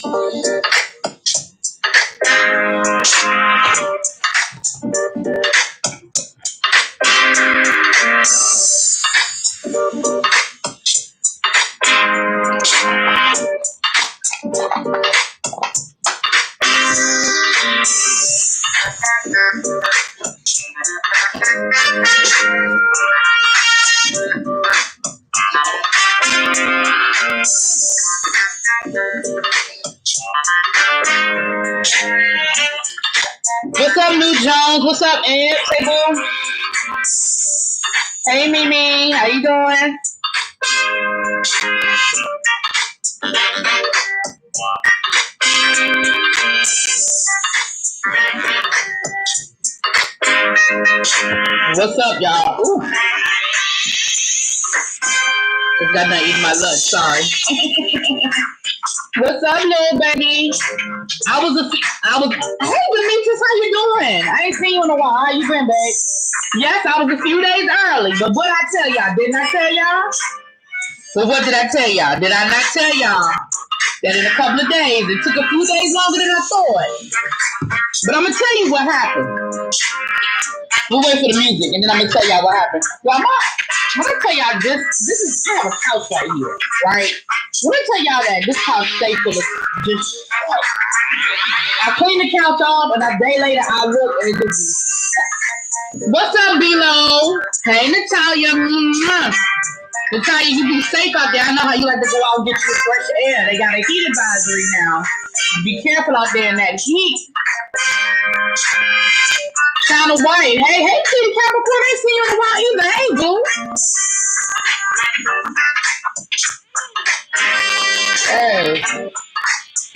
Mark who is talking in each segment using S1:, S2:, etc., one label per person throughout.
S1: What's up, Lou Jones? What's up, Ed? Hey, boo. Hey, Mimi. How you doing? What's up, y'all? Ooh. Just got done eating my lunch. Sorry. What's up, little baby? Hey, Demetrius, how you doing? I ain't seen you in a while. How you been, babe? Yes, I was a few days early, but what I tell y'all? Didn't I tell y'all? Well, what did I tell y'all? Did I not tell y'all that in a couple of days, it took a few days longer than I thought? But I'm going to tell you what happened. We'll wait for the music, and then I'm going to tell y'all what happened. Well, I'm going to tell y'all this is, I have a couch right here, right? Let me tell y'all that this couch stays full of just, I clean the couch off, and a day later, I look, and it just, what's up, B-Lo? Hey, Natalia. Natalia, you be safe out there. I know how you like to go out and get you fresh air. They got a heat advisory now. Be careful out there in that heat. China White. Hey, Kitty Capricorn. Ain't seen you in a while either. Hey, boo. Hey.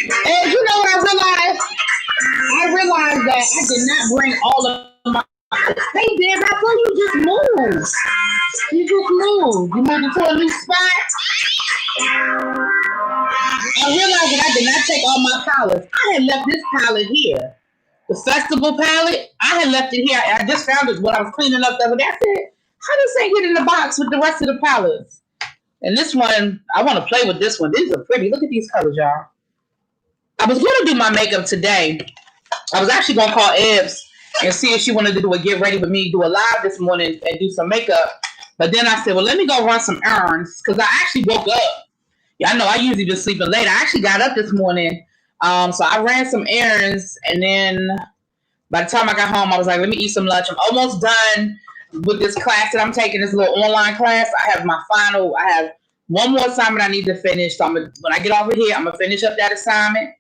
S1: And you know what I realized? I realized that I did not bring all of my... Hey, Deb, I thought you just moved. You just moved. You moved to a new spot. I realized that I did not take all my palettes. I had left this palette here. The festival palette, I had left it here. I just found it when I was cleaning up the other day. I said, how does that get in the box with the rest of the palettes? And this one, I want to play with this one. These are pretty. Look at these colors, y'all. I was going to do my makeup today. I was actually going to call Ebbs and see if she wanted to do a get ready with me, do a live this morning and do some makeup. But then I said, well, let me go run some errands because I actually woke up. Yeah, I know I usually just sleeping late. I actually got up this morning. So I ran some errands, and then by the time I got home, I was like, let me eat some lunch. I'm almost done with this class that I'm taking, this little online class. I have one more assignment I need to finish. So when I get over here, I'm going to finish up that assignment.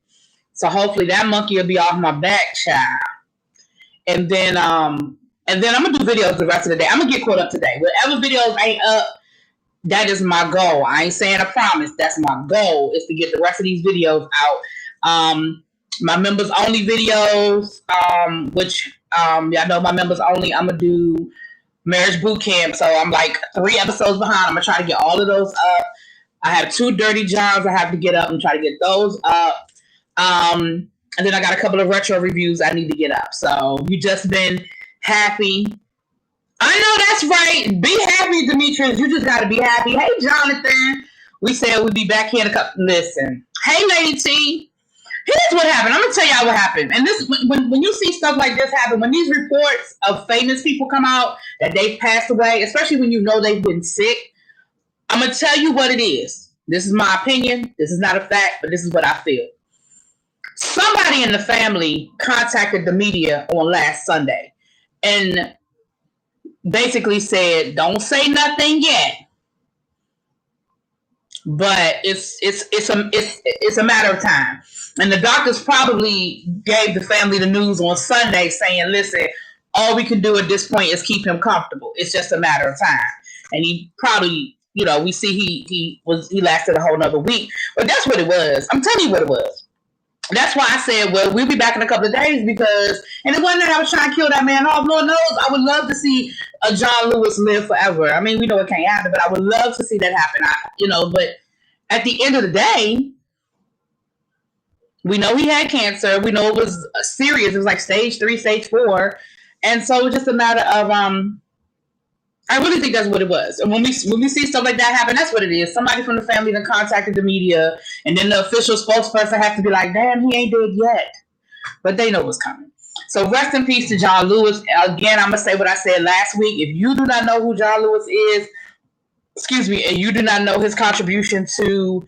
S1: So hopefully that monkey will be off my back, child. And then I'm gonna do videos the rest of the day. I'm gonna get caught up today. Whatever videos ain't up, that is my goal. I ain't saying a promise. That's my goal, is to get the rest of these videos out. My members only videos, which y'all know my members only. I'm gonna do marriage boot camp. So I'm like 3 episodes behind. I'm gonna try to get all of those up. I have 2 dirty jobs I have to get up and try to get those up. And then I got a couple of retro reviews I need to get up. So you just been happy. I know that's right. Be happy, Demetrius. You just got to be happy. Hey, Jonathan. We said we'd be back here in a couple. Listen. Hey, Lady T. Here's what happened. I'm going to tell y'all what happened. And this, when you see stuff like this happen, when these reports of famous people come out that they've passed away, especially when you know they've been sick, I'm going to tell you what it is. This is my opinion. This is not a fact, but this is what I feel. Somebody in the family contacted the media on last Sunday and basically said, don't say nothing yet. But it's a matter of time. And the doctors probably gave the family the news on Sunday saying, listen, all we can do at this point is keep him comfortable. It's just a matter of time. And he probably, we see he lasted a whole nother week. But that's what it was. I'm telling you what it was. That's why I said, well, we'll be back in a couple of days because, and it wasn't that I was trying to kill that man off. Lord knows, I would love to see a John Lewis live forever. I mean, we know it can't happen, but I would love to see that happen. But at the end of the day, we know he had cancer. We know it was serious. It was like stage 3, stage 4. And so it was just a matter of I really think that's what it was. And when we see stuff like that happen, that's what it is. Somebody from the family then contacted the media, and then the official spokesperson has to be like, "Damn, he ain't dead yet," but they know what's coming. So rest in peace to John Lewis. Again, I'm gonna say what I said last week. If you do not know who John Lewis is, excuse me, and you do not know his contribution to,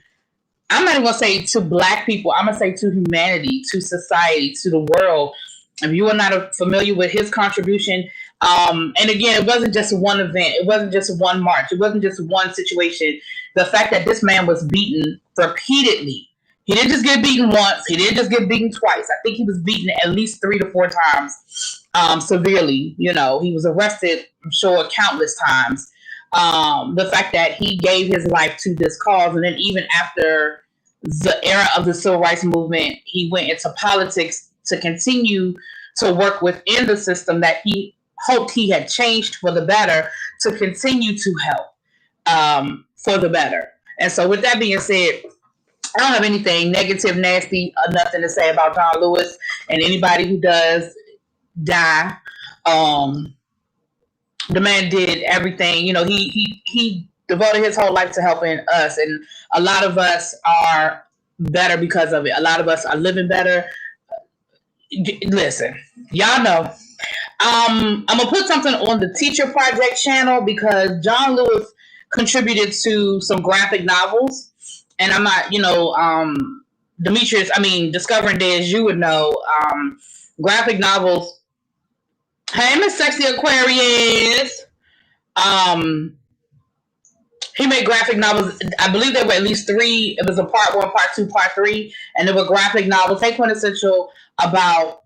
S1: I'm not even gonna say to Black people, I'm gonna say to humanity, to society, to the world. If you are not familiar with his contribution, and again, it wasn't just one event, it wasn't just one march, it wasn't just one situation. The fact that this man was beaten repeatedly, he didn't just get beaten once, he didn't just get beaten twice. I think he was beaten at least 3 to 4 times, severely. You know, he was arrested, I'm sure, countless times. The fact that he gave his life to this cause, and then even after the era of the civil rights movement, he went into politics to continue to work within the system that he hoped he had changed for the better, to continue to help for the better. And so with that being said, I don't have anything negative, nasty, or nothing to say about John Lewis, and anybody who does die. The man did everything. You know, he devoted his whole life to helping us, and a lot of us are better because of it. A lot of us are living better. Listen, y'all know. I'm gonna put something on the Teacher Project channel because John Lewis contributed to some graphic novels, and I'm not, Demetrius. I mean, Discovering Day, as you would know, graphic novels. Hey, Miss Sexy Aquarius. He made graphic novels. I believe there were at least 3. It was a part 1, part 2, part 3, and there were graphic novels. They quintessential about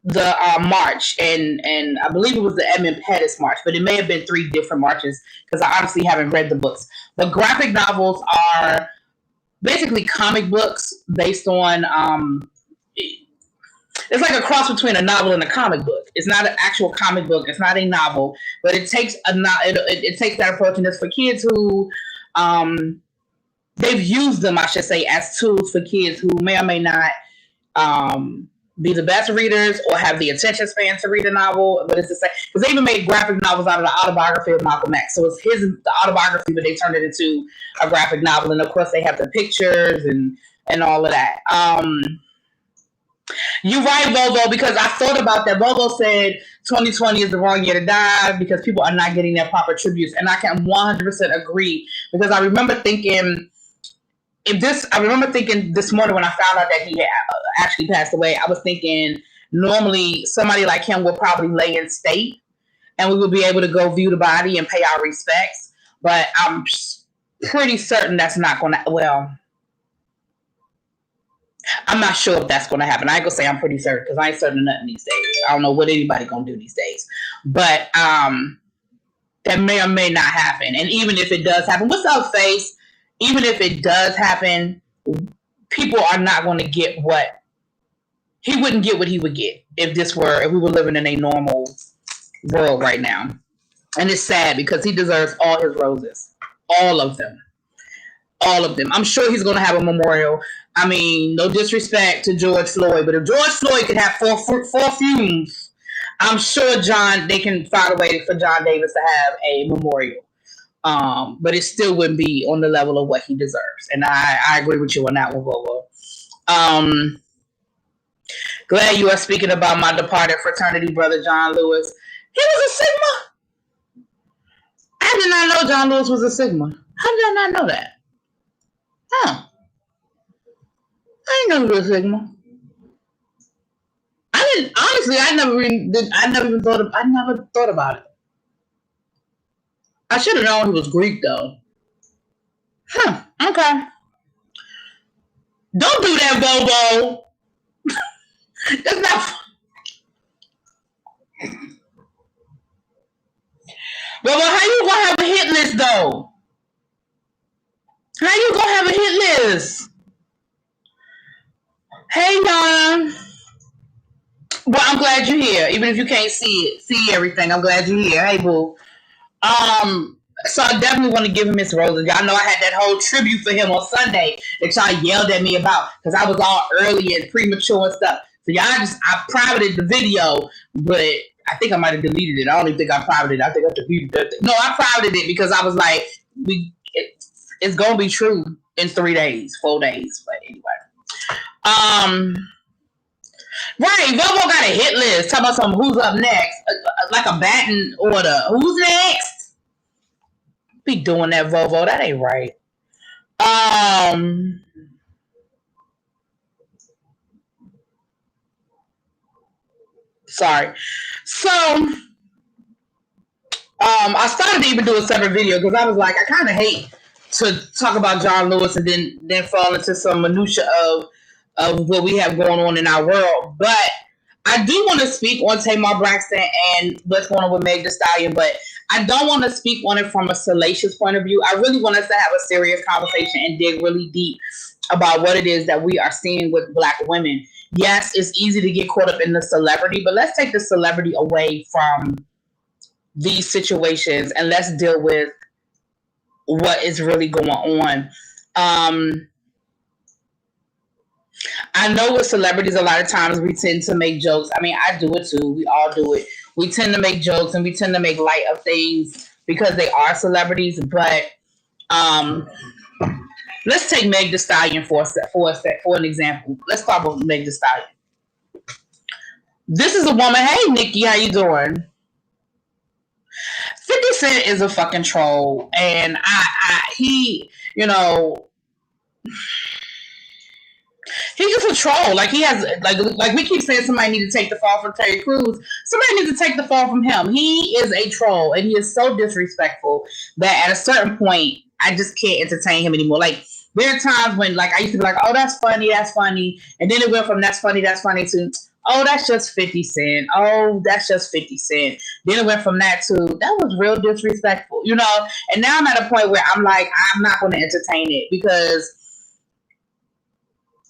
S1: the march, and I believe it was the Edmund Pettus March, but it may have been 3 different marches because I honestly haven't read the books. But graphic novels are basically comic books based on. It's like a cross between a novel and a comic book. It's not an actual comic book. It's not a novel, but it takes it takes that approach, and it's for kids who they've used them, I should say, as tools for kids who may or may not be the best readers or have the attention span to read a novel. But it's the same, because they even made graphic novels out of the autobiography of Malcolm X. So it's the autobiography, but they turned it into a graphic novel, and of course they have the pictures and all of that. You're right, Volvo, because I thought about that. Volvo said 2020 is the wrong year to die because people are not getting their proper tributes. And I can 100% agree, because I remember thinking this morning when I found out that he had actually passed away, I was thinking normally somebody like him would probably lay in state and we would be able to go view the body and pay our respects. But I'm pretty certain that's not going to, well, I'm not sure if that's going to happen. I ain't going to say I'm pretty certain because I ain't certain of nothing these days. I don't know what anybody going to do these days. But that may or may not happen. And even if it does happen, what's up, Face? Even if it does happen, people are not going to get what he wouldn't get what he would get if we were living in a normal world right now. And it's sad because he deserves all his roses. All of them. All of them. I'm sure he's going to have a memorial. I mean, no disrespect to George Floyd, but if George Floyd could have four fumes, I'm sure they can find a way for John Davis to have a memorial. But it still wouldn't be on the level of what he deserves. And I agree with you on that one, Bobo. Glad you are speaking about my departed fraternity brother, John Lewis. He was a Sigma. I did not know John Lewis was a Sigma. How did I not know that? Huh. I didn't know he was a Sigma. I never thought about it. I should have known he was Greek, though. Huh. Okay. Don't do that, Bobo. That's not. Bobo, how you gonna have a hit list, though? How you gonna have a hit list? Hey, Donna. Well, I'm glad you're here. Even if you can't see everything, I'm glad you're here. Hey, boo. So I definitely want to give him his roses. Y'all know I had that whole tribute for him on Sunday that y'all yelled at me about because I was all early and premature and stuff. So I privated the video, but I think I might have deleted it. I don't even think I privated it. I think I deleted it. No, I privated it because I was like, it's gonna be true in 3 days, 4 days. But anyway, right. Vovo got a hit list. Talk about some who's up next, like a batting order. Who's next? Be doing that, Vovo. That ain't right. Sorry. So, I started to even do a separate video because I was like, I kind of hate to talk about John Lewis and then fall into some minutia of what we have going on in our world. But I do want to speak on Tamar Braxton and what's going on with Meg Thee Stallion, but I don't want to speak on it from a salacious point of view. I really want us to have a serious conversation and dig really deep about what it is that we are seeing with Black women. Yes, it's easy to get caught up in the celebrity, but let's take the celebrity away from these situations and let's deal with what is really going on. I know with celebrities, a lot of times we tend to make jokes. I mean, I do it too. We all do it. We tend to make jokes and we tend to make light of things because they are celebrities. But let's take Meg Thee Stallion for an example. Let's talk about Meg Thee Stallion. This is a woman. Hey, Nikki, how you doing? 50 Cent is a fucking troll, and he's just a troll. Like he has, like we keep saying, somebody need to take the fall from Terry Crews. Somebody needs to take the fall from him. He is a troll, and he is so disrespectful that at a certain point, I just can't entertain him anymore. Like there are times when, like, I used to be like, "Oh, that's funny," and then it went from "that's funny," to "Oh, that's just 50 Cent. Oh, that's just 50 Cent." Then it went from that to "that was real disrespectful," you know. And now I'm at a point where I'm like, I'm not going to entertain it because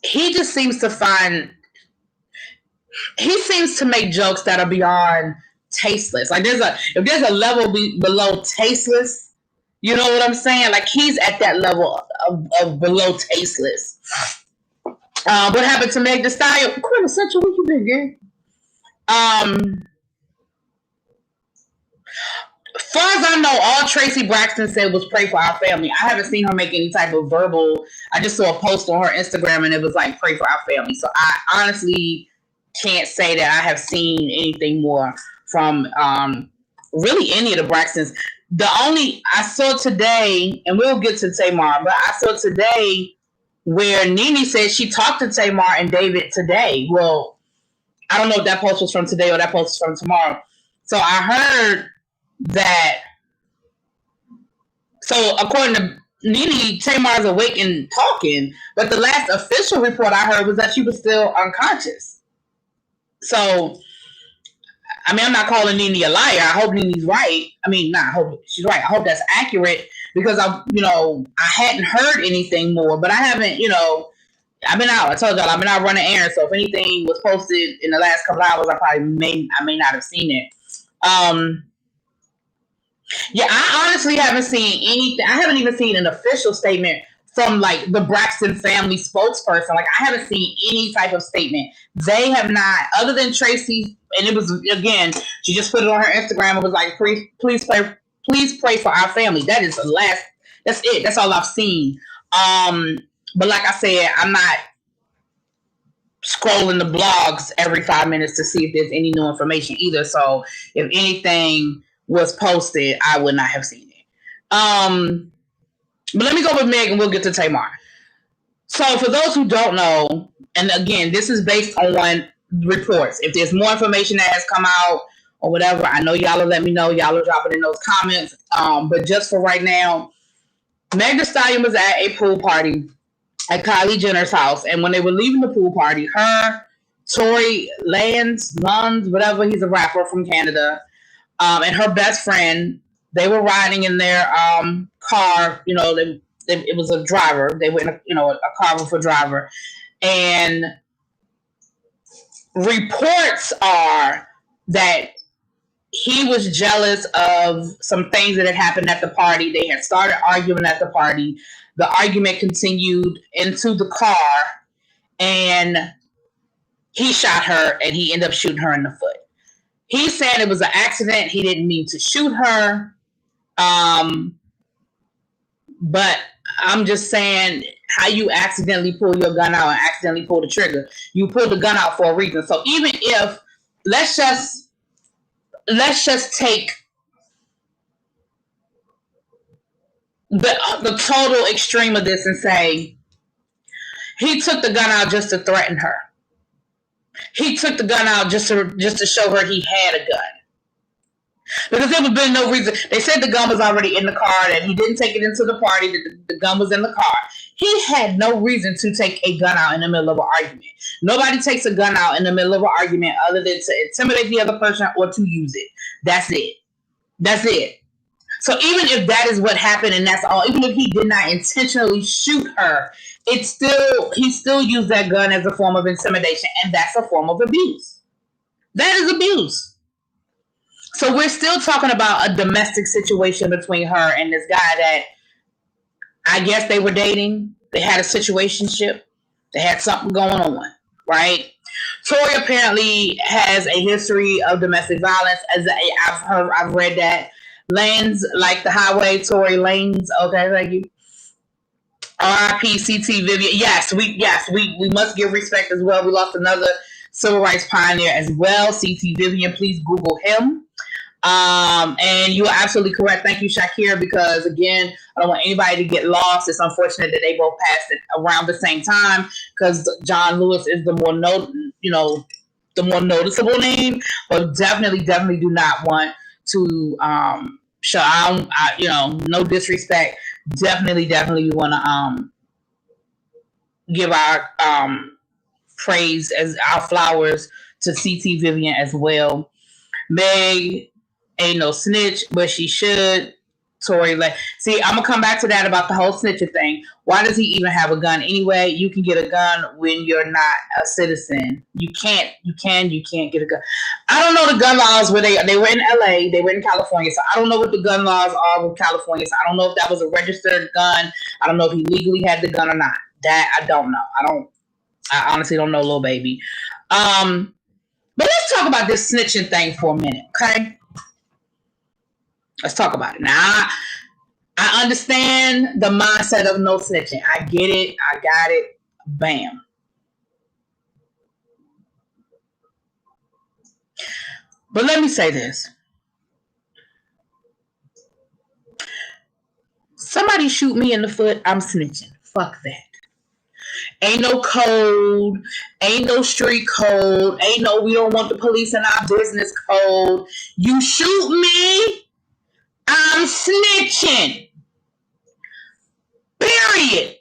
S1: he just seems to make jokes that are beyond tasteless. Like if there's a level below tasteless, you know what I'm saying? Like he's at that level of below tasteless. What happened to Meg Thee Stallion? Quintessential, what you been getting? Far as I know, all Tracy Braxton said was pray for our family. I haven't seen her make any type of verbal. I just saw a post on her Instagram and it was like pray for our family. So I honestly can't say that I have seen anything more from really any of the Braxtons. The only I saw today, and we'll get to Tamar, but I saw today where Nene said she talked to Tamar and David today. Well, I don't know if that post was from today or that post was from tomorrow. So I heard that. So according to Nene, Tamar's awake and talking, but the last official report I heard was that she was still unconscious. So, I mean, I'm not calling Nene a liar. I hope Nene's right. I mean, I hope she's right. I hope that's accurate because I hadn't heard anything more, but I haven't, I've been out. I told y'all I've been out running errands. So if anything was posted in the last couple hours, I may not have seen it. Yeah, I honestly haven't seen anything. I haven't even seen an official statement from like the Braxton family spokesperson. Like I haven't seen any type of statement. They have not, other than Tracy, and it was, again, she just put it on her Instagram. It was like, please pray for our family. That is that's it. That's all I've seen. But like I said, I'm not scrolling the blogs every 5 minutes to see if there's any new information either. So if anything was posted, I would not have seen it. But let me go with Meg and we'll get to Tamar. So for those who don't know, and again, this is based on reports. If there's more information that has come out or whatever, I know y'all will let me know. Y'all are dropping in those comments. But just for right now, Meg Thee Stallion was at a pool party at Kylie Jenner's house. And when they were leaving the pool party, her, Tory Lanez, whatever, he's a rapper from Canada, and her best friend, they were riding in their car. It was a driver. They were in a car with a driver. And reports are that he was jealous of some things that had happened at the party. They had started arguing at the party. The argument continued into the car, and he shot her, and he ended up shooting her in the foot. He's saying it was an accident. He didn't mean to shoot her. But I'm just saying how you accidentally pull your gun out and accidentally pull the trigger. You pull the gun out for a reason. So even if let's just take the total extreme of this and say he took the gun out just to threaten her. He took the gun out just to show her he had a gun. Because there would have been no reason. They said the gun was already in the car, that he didn't take it into the party, that the gun was in the car. He had no reason to take a gun out in the middle of an argument. Nobody takes a gun out in the middle of an argument other than to intimidate the other person or to use it. That's it. That's it. So even if that is what happened and that's all, even if he did not intentionally shoot her, he still used that gun as a form of intimidation, and that's a form of abuse. That is abuse. So we're still talking about a domestic situation between her and this guy that I guess they were dating. They had a situationship. They had something going on, right? Tori apparently has a history of domestic violence. As I've read that. Lanes like the highway, Tory Lanez. Okay, thank you. R.I.P. C.T. Vivian. Yes, we must give respect as well. We lost another civil rights pioneer as well. C.T. Vivian, please Google him. And you are absolutely correct. Thank you, Shakira, because again, I don't want anybody to get lost. It's unfortunate that they both passed it around the same time because John Lewis is the more noticeable name, but definitely do not want to show no disrespect. Definitely we want to give our praise as our flowers to C.T. Vivian as well. Meg ain't no snitch, but she should. Tory see, I'm gonna come back to that about the whole snitching thing. Why does he even have a gun anyway? You can get a gun when you're not a citizen. You can't get a gun. I don't know the gun laws where they were in LA, they were in California, so I don't know what the gun laws are with California. So I don't know if that was a registered gun. I don't know if he legally had the gun or not. That I don't know. I honestly don't know, little baby. But let's talk about this snitching thing for a minute, okay? Let's talk about it. Now, I understand the mindset of no snitching. I get it. I got it. Bam. But let me say this. Somebody shoot me in the foot, I'm snitching. Fuck that. Ain't no code. Ain't no street code. Ain't no we don't want the police in our business code. You shoot me, I'm snitching. Period.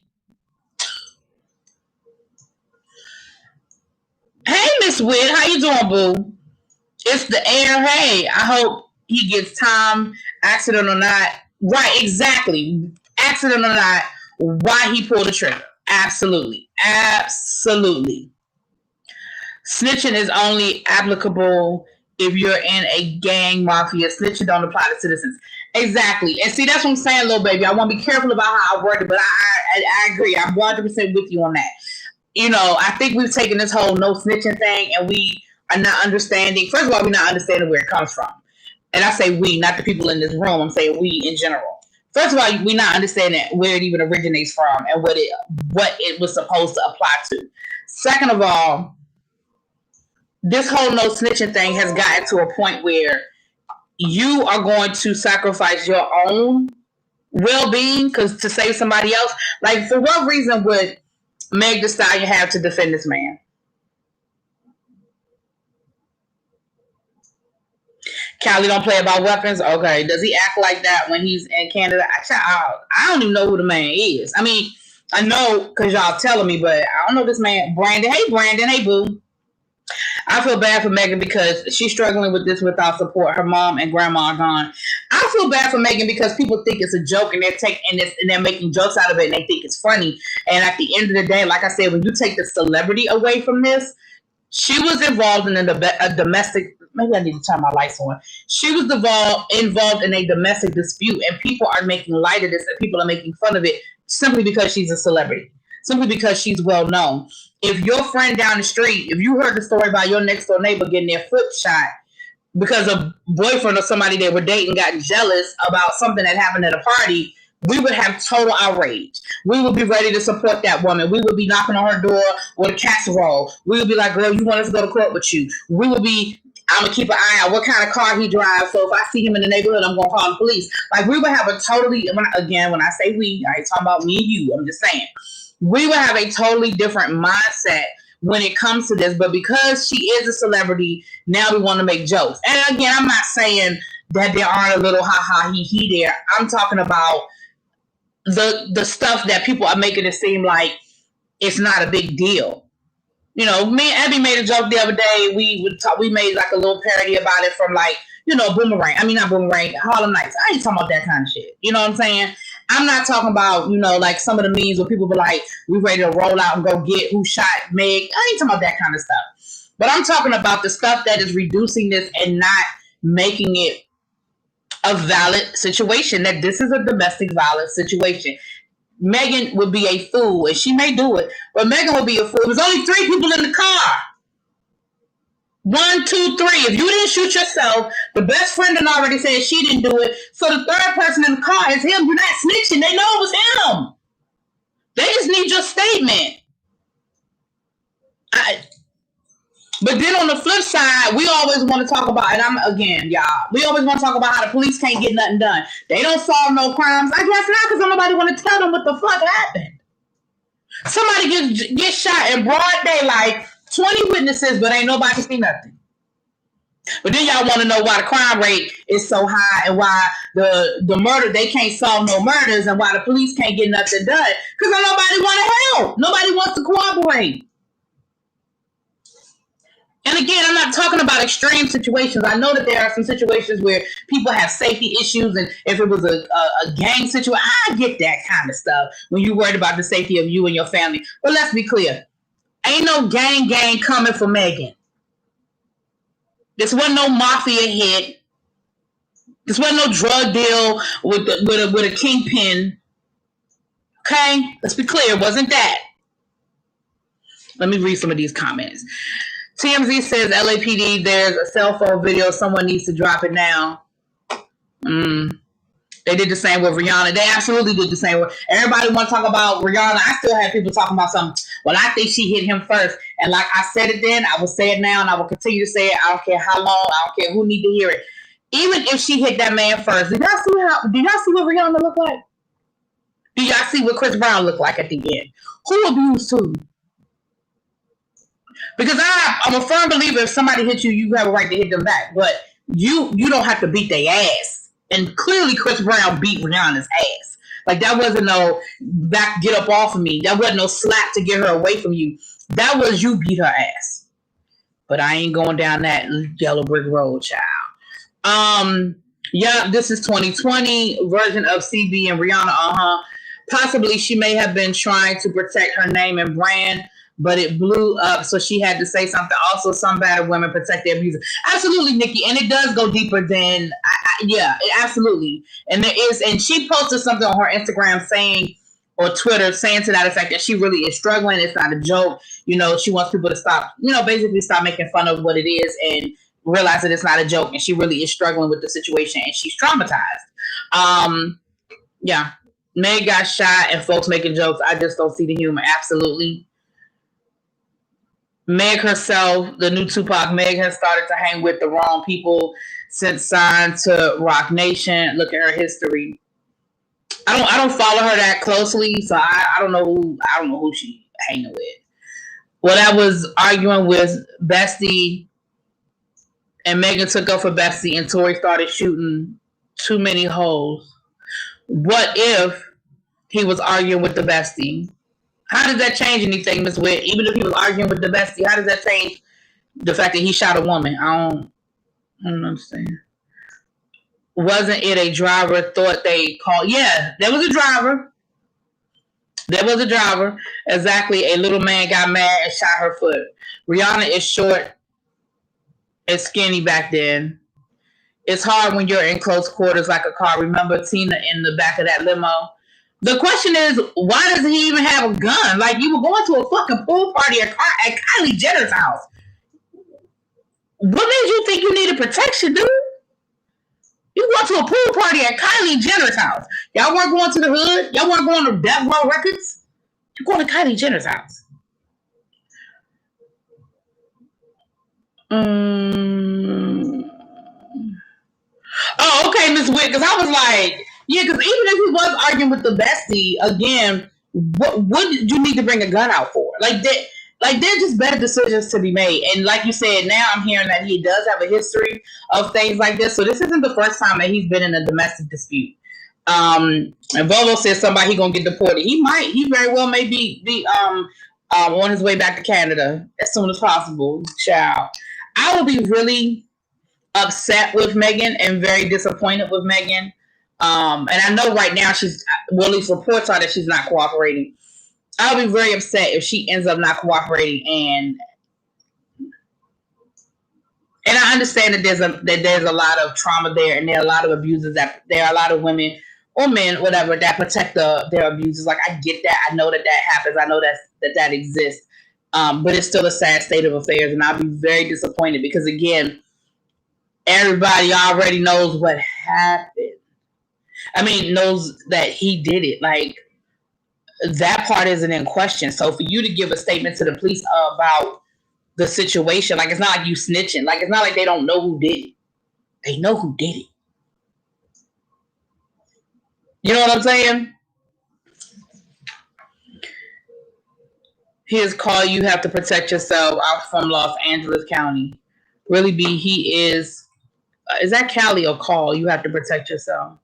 S1: Hey, Miss Witt, how you doing, boo? It's the air. Hey, I hope he gets time, accident or not. Right, exactly. Accident or not, why he pulled the trigger. Absolutely. Snitching is only applicable if you're in a gang mafia. Snitching don't apply to citizens. Exactly. And see, that's what I'm saying, little baby. I want to be careful about how I word it, but I agree. I'm 100% with you on that. I think we've taken this whole no snitching thing and we are not understanding. First of all, we're not understanding where it comes from. And I say we, not the people in this room. I'm saying we in general. First of all, we're not understanding where it even originates from and what it was supposed to apply to. Second of all, this whole no snitching thing has gotten to a point where you are going to sacrifice your own well-being to save somebody else. Like, for what reason would Meg Thee Stallion have to defend this man? Cali don't play about weapons. Okay, does he act like that when he's in Canada? I don't even know who the man is. I mean, I know because y'all telling me, but I don't know this man. Brandon, hey Brandon, hey boo. I feel bad for Megan because she's struggling with this without support. Her mom and grandma are gone. I feel bad for Megan because people think it's a joke and they're making jokes out of it and they think it's funny. And at the end of the day, like I said, when you take the celebrity away from this, she was involved in a domestic. Maybe I need to turn my lights on. She was involved in a domestic dispute, and people are making light of this, and people are making fun of it simply because she's a celebrity, simply because she's well known. If your friend down the street, if you heard the story about your next door neighbor getting their foot shot, because a boyfriend or somebody they were dating got jealous about something that happened at a party, we would have total outrage. We would be ready to support that woman. We would be knocking on her door with a casserole. We would be like, girl, you want us to go to court with you. We would be, I'm going to keep an eye out what kind of car he drives. So if I see him in the neighborhood, I'm going to call the police. Like, we would have a totally, again, when I say we, I ain't talking about me and you. I'm just saying. We would have a totally different mindset when it comes to this. But because she is a celebrity, now we want to make jokes. And again, I'm not saying that there aren't a little ha-ha, he there. I'm talking about the stuff that people are making it seem like it's not a big deal. You know, me and Abby made a joke the other day. We made like a little parody about it from like, you know, Boomerang. I mean, not Boomerang, Harlem Nights. I ain't talking about that kind of shit. You know what I'm saying? I'm not talking about, you know, like some of the memes where people be like, we ready to roll out and go get who shot Meg. I ain't talking about that kind of stuff. But I'm talking about the stuff that is reducing this and not making it a valid situation, that this is a domestic violence situation. Megan would be a fool, and she may do it, but Megan would be a fool. It was only 3 people in the car. 1, 2, 3. If you didn't shoot yourself, the best friend had already said she didn't do it, so the third person in the car is him. You're not snitching. They know it was him. They just need your statement. But then on the flip side, we always want to talk about, and we always want to talk about how the police can't get nothing done. They don't solve no crimes. I guess not, because nobody want to tell them what the fuck happened. Somebody gets shot in broad daylight, 20 witnesses, but ain't nobody see nothing. But then y'all want to know why the crime rate is so high and why the murder, they can't solve no murders, and why the police can't get nothing done. Because nobody want to help. Nobody wants to cooperate. And again, I'm not talking about extreme situations. I know that there are some situations where people have safety issues, and if it was a gang situation, I get that kind of stuff when you're worried about the safety of you and your family. But let's be clear. Ain't no gang coming for Megan. This wasn't no mafia hit. This wasn't no drug deal with a kingpin. Okay? Let's be clear. It wasn't that. Let me read some of these comments. TMZ says LAPD, there's a cell phone video. Someone needs to drop it now. They did the same with Rihanna. They absolutely did the same with everybody. Want to talk about Rihanna? I still have people talking about something. Well, I think she hit him first. And like I said it then, I will say it now, and I will continue to say it. I don't care how long. I don't care who need to hear it. Even if she hit that man first, did y'all see what Rihanna looked like? Do y'all see what Chris Brown looked like at the end? Who abused who? Because I'm a firm believer if somebody hits you, you have a right to hit them back. But you don't have to beat their ass. And clearly Chris Brown beat Rihanna's ass. Like, that wasn't no back, get up off of me. That wasn't no slap to get her away from you. That was you beat her ass. But I ain't going down that yellow brick road, child. Yeah, this is 2020 version of CB and Rihanna. Possibly she may have been trying to protect her name and brand, but it blew up, so she had to say something. Also, some battered women protect their abusers. Absolutely, Nikki, and it does go deeper than, absolutely. And there is, and she posted something on her Instagram saying, or Twitter, saying to that effect that she really is struggling. It's not a joke. You know, she wants people to stop, basically stop making fun of what it is and realize that it's not a joke. And she really is struggling with the situation, and she's traumatized. Yeah, Meg got shot, and folks making jokes. I just don't see the humor. Absolutely. Meg herself, the new Tupac, Meg has started to hang with the wrong people since signed to Rock Nation. Look at her history. I don't follow her that closely, so I don't know who she hanging with. Well, I was arguing with Bestie, and Megan took up for Bestie, and Tory started shooting too many holes. What if he was arguing with the Bestie? How does that change anything, Ms. Witt? Even if he was arguing with the Bestie, how does that change the fact that he shot a woman? I don't understand. Wasn't it a driver? Thought they called. Yeah, there was a driver. There was a driver. Exactly. A little man got mad and shot her foot. Rihanna is short and skinny back then. It's hard when you're in close quarters like a car. Remember Tina in the back of that limo? The question is, why does he even have a gun? Like, you were going to a fucking pool party at Kylie Jenner's house. What made you think you needed protection, dude? You went to a pool party at Kylie Jenner's house. Y'all weren't going to the hood. Y'all weren't going to Death Row Records. You're going to Kylie Jenner's house. Oh, okay, Miss Witt. Because I was like, yeah. Because even if he was arguing with the bestie again, what did you need to bring a gun out for? Like that. Like they're just better decisions to be made. And like you said, now I'm hearing that he does have a history of things like this. So this isn't the first time that he's been in a domestic dispute. And Volo says somebody he gonna get deported. He very well may be on his way back to Canada as soon as possible. Child, I would be really upset with Megan and very disappointed with Megan. And I know right now at least reports are that she's not cooperating. I'll be very upset if she ends up not cooperating, and I understand that there's a lot of trauma there, and there are a lot of abusers that there are a lot of women or men, whatever, that protect their abusers. Like I get that, I know that happens, I know that exists, but it's still a sad state of affairs, and I'll be very disappointed because again, everybody already knows what happened. I mean, knows that he did it. Like. That part isn't in question. So for you to give a statement to the police about the situation, like it's not like you snitching. Like it's not like they don't know who did it. They know who did it. You know what I'm saying? His call, you have to protect yourself out from Los Angeles County. Really be, he is that Cali or call? You have to protect yourself.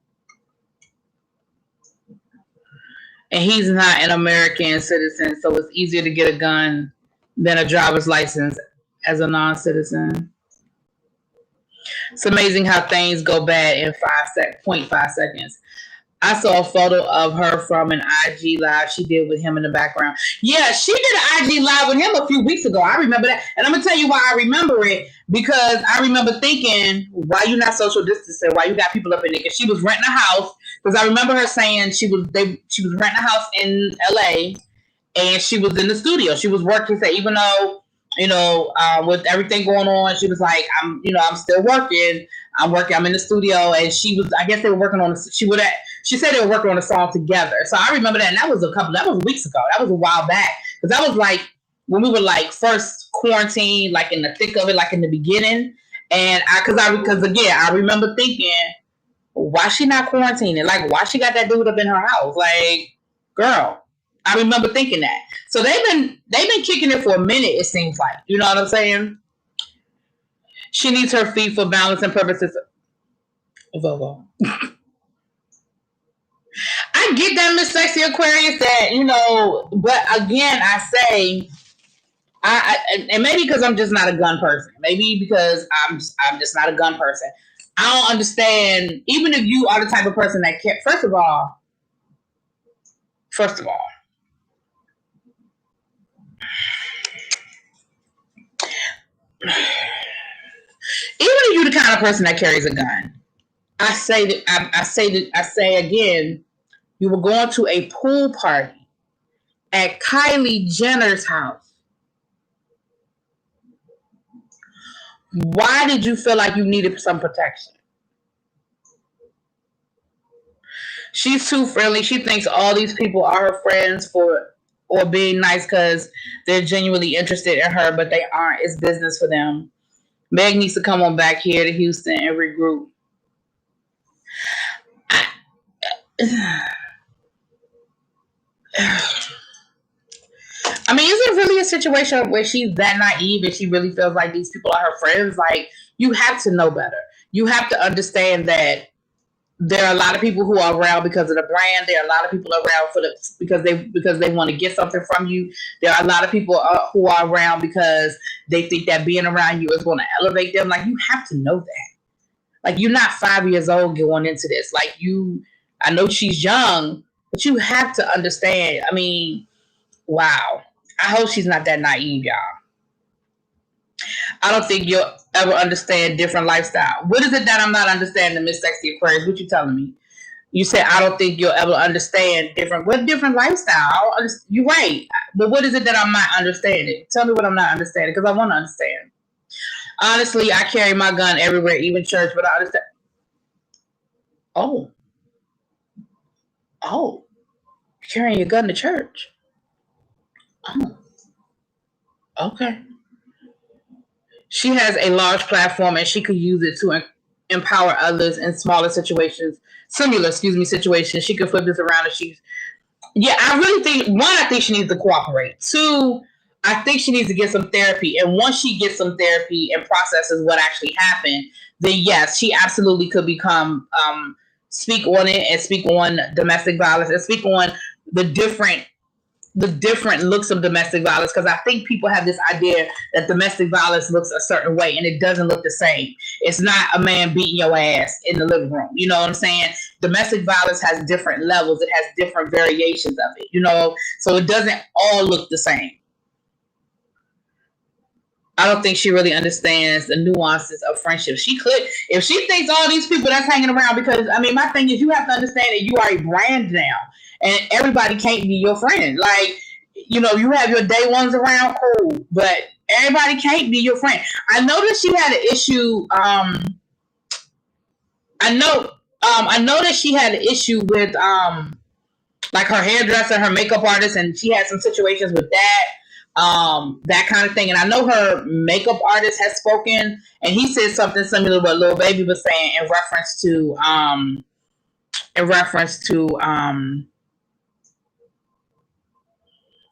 S1: And he's not an American citizen, so it's easier to get a gun than a driver's license as a non-citizen. It's amazing how things go bad in 0.5 seconds. I saw a photo of her from an IG live she did with him in the background. Yeah, she did an IG live with him a few weeks ago. I remember that. And I'm going to tell you why I remember it. Because I remember thinking, why you not social distancing? Why you got people up in there? Because she was renting a house. Because I remember her saying she was renting a house in LA. And she was in the studio. She was working. So even though, with everything going on, she was like, I'm still working. I'm in the studio. And I guess they were working on, she said they were working on a song together. So I remember that. And that was weeks ago. That was a while back. Because that was like when we were like first quarantined, like in the thick of it, like in the beginning. And I remember thinking, why she not quarantining? Like, why she got that dude up in her house? Like, girl, I remember thinking that. So they've been kicking it for a minute, it seems like. You know what I'm saying? She needs her feet for balance and purposes. Vogo. I get that, Miss Sexy Aquarius, that, but again, I say, and maybe because I'm just not a gun person. Maybe because I'm just not a gun person. I don't understand, even if you are the type of person that can't, first of all, even if you're the kind of person that carries a gun, I say again, you were going to a pool party at Kylie Jenner's house. Why did you feel like you needed some protection? She's too friendly. She thinks all these people are her friends or being nice because they're genuinely interested in her, but they aren't. It's business for them. Meg needs to come on back here to Houston and regroup. I mean, is it really a situation where she's that naive and she really feels like these people are her friends? Like, you have to know better. You have to understand that there are a lot of people who are around because of the brand. There are a lot of people around because they want to get something from you. There are a lot of people who are around because they think that being around you is going to elevate them. Like, you have to know that. Like, you're not 5 years old going into this. Like, I know she's young, but you have to understand. I mean, wow. I hope she's not that naive, y'all. I don't think you'll ever understand different lifestyle. What is it that I'm not understanding, Miss Sexy Aquarius? What you telling me? You said I don't think you'll ever understand different lifestyle. You're right. But what is it that I'm not understanding? Tell me what I'm not understanding, because I want to understand. Honestly, I carry my gun everywhere, even church. But I understand. Oh, oh, carrying your gun to church. Oh, okay. She has a large platform, and she could use it to empower others in smaller situations, similar, excuse me, situations. She could flip this around, and she's yeah, I really think one, I think she needs to cooperate. Two, I think she needs to get some therapy. And once she gets some therapy and processes what actually happened, then yes, she absolutely could become speak on it and speak on domestic violence and speak on the different the different looks of domestic violence, because I think people have this idea that domestic violence looks a certain way and it doesn't look the same. It's not a man beating your ass in the living room. You know what I'm saying? Domestic violence has different levels. It has different variations of it, so it doesn't all look the same. I don't think she really understands the nuances of friendship. She could, if she thinks all these people that's hanging around, because I mean, my thing is, you have to understand that you are a brand now, and everybody can't be your friend. Like, you have your day ones around, cool, but everybody can't be your friend. I know that she had an issue. I know that she had an issue with like her hairdresser, her makeup artist, and she had some situations with that kind of thing. And I know her makeup artist has spoken, and he said something similar to what Lil Baby was saying in reference to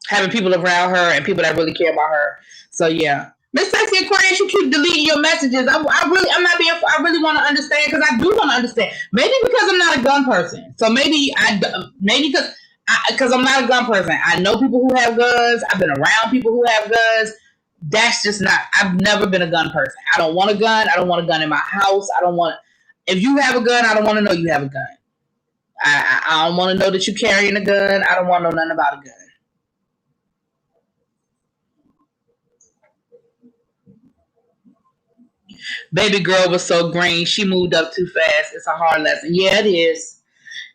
S1: having people around her and people that really care about her. So yeah. Miss Sexy Aquarius, you keep deleting your messages. I really want to understand, because I do want to understand. Maybe because I'm not a gun person. So maybe because I'm not a gun person. I know people who have guns. I've been around people who have guns. That's just not. I've never been a gun person. I don't want a gun. I don't want a gun in my house. I don't want. If you have a gun, I don't want to know you have a gun. I don't want to know that you're carrying a gun. I don't want to know nothing about a gun. Baby girl was so green. She moved up too fast. It's a hard lesson. Yeah, it is.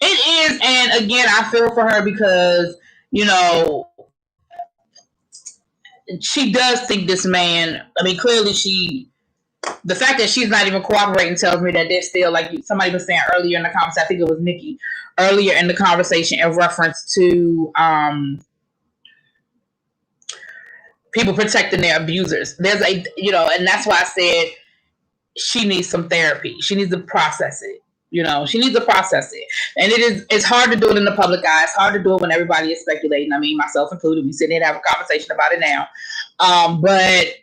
S1: It is. And again, I feel for her because, you know, she does think this man, I mean, clearly the fact that she's not even cooperating tells me that they're still, like somebody was saying earlier in the conversation, I think it was Nikki, earlier in the conversation in reference to people protecting their abusers. There's and that's why I said she needs some therapy. She needs to process it. She needs to process it. And it's hard to do it in the public eye. It's hard to do it when everybody is speculating. I mean, myself included. We sit here and have a conversation about it now. But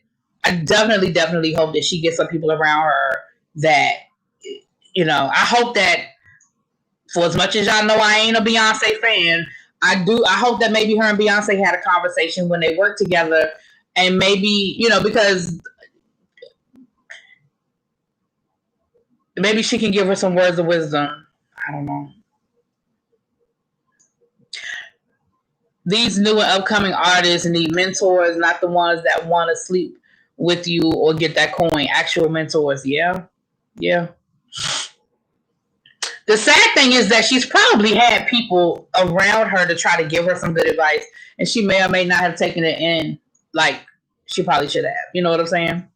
S1: I definitely, definitely hope that she gets some people around her that, I hope that, for as much as y'all know I ain't a Beyonce fan, I hope that maybe her and Beyonce had a conversation when they worked together, and maybe, because maybe she can give her some words of wisdom. I don't know. These new and upcoming artists need mentors, not the ones that want to sleep with you or get that coin. Actual mentors. Yeah. Yeah. The sad thing is that she's probably had people around her to try to give her some good advice, and she may or may not have taken it in like she probably should have. You know what I'm saying?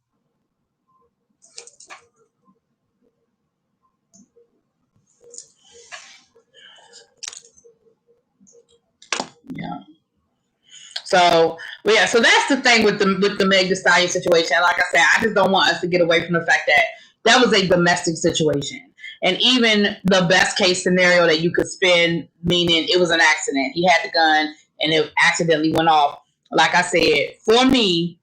S1: Yeah. So, but yeah, so that's the thing with the Meg Thee Stallion situation. Like I said, I just don't want us to get away from the fact that that was a domestic situation. And even the best case scenario that you could spin, meaning it was an accident. He had the gun and it accidentally went off. Like I said, for me,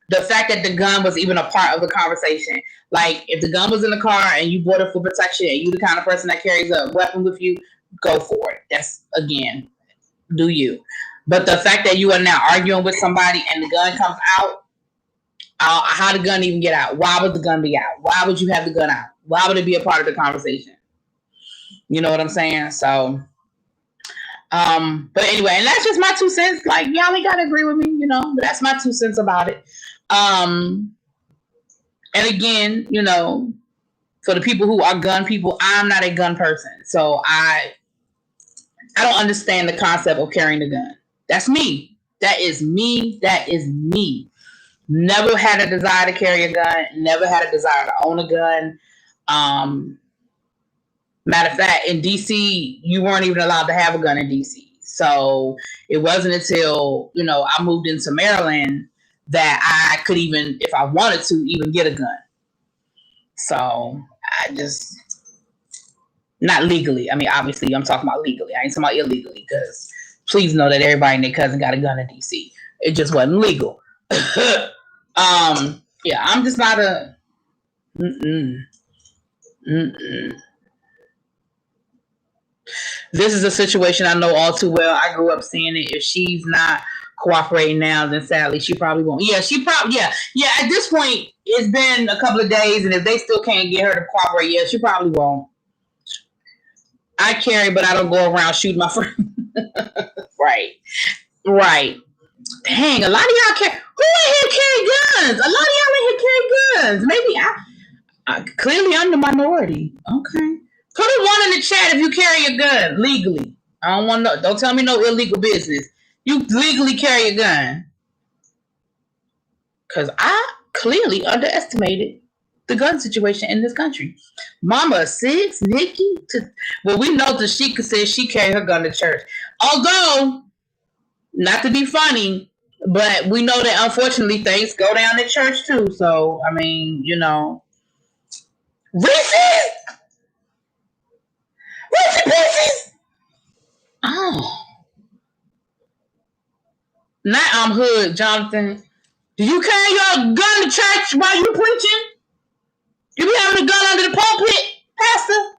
S1: the fact that the gun was even a part of the conversation. Like, if the gun was in the car and you bought it for protection and you the kind of person that carries a weapon with you, go for it. That's, again, do you. But the fact that you are now arguing with somebody and the gun comes out, how did the gun even get out? Why would the gun be out? Why would you have the gun out? Why would it be a part of the conversation? You know what I'm saying? So, but anyway, and that's just my 2 cents. Like, y'all ain't gotta agree with me, but that's my 2 cents about it. And again, for the people who are gun people, I'm not a gun person. So I don't understand the concept of carrying a gun. That's me. That is me. That is me. Never had a desire to carry a gun. Never had a desire to own a gun. Matter of fact, in DC, you weren't even allowed to have a gun in DC. So it wasn't until, I moved into Maryland that I could even, if I wanted to, even get a gun. So I just, not legally. I mean, obviously, I'm talking about legally. I ain't talking about illegally, because please know that everybody and their cousin got a gun in DC. It just wasn't legal. Yeah, I'm just not a. This is a situation I know all too well. I grew up seeing it. If she's not cooperating now, then sadly she probably won't. Yeah, yeah. At this point, it's been a couple of days, and if they still can't get her to cooperate, yeah, she probably won't. I carry, but I don't go around shooting my friends. Right. Dang, a lot of y'all carry. Who in here carry guns? A lot of y'all in here carry guns. Maybe I clearly I'm the minority. Okay. Put a 1 in the chat if you carry a gun legally. I don't want no. Don't tell me no illegal business. You legally carry a gun. Because I clearly underestimated the gun situation in this country. Mama 6, Nikki. Well, we know Tashika says she carried her gun to church. Although, not to be funny, but we know that unfortunately things go down at church too. So, I mean, Reese's! Reese's Pieces! Oh. Now I'm hood, Jonathan. Do you carry your gun to church while you preaching? You be having a gun under the pulpit, Pastor?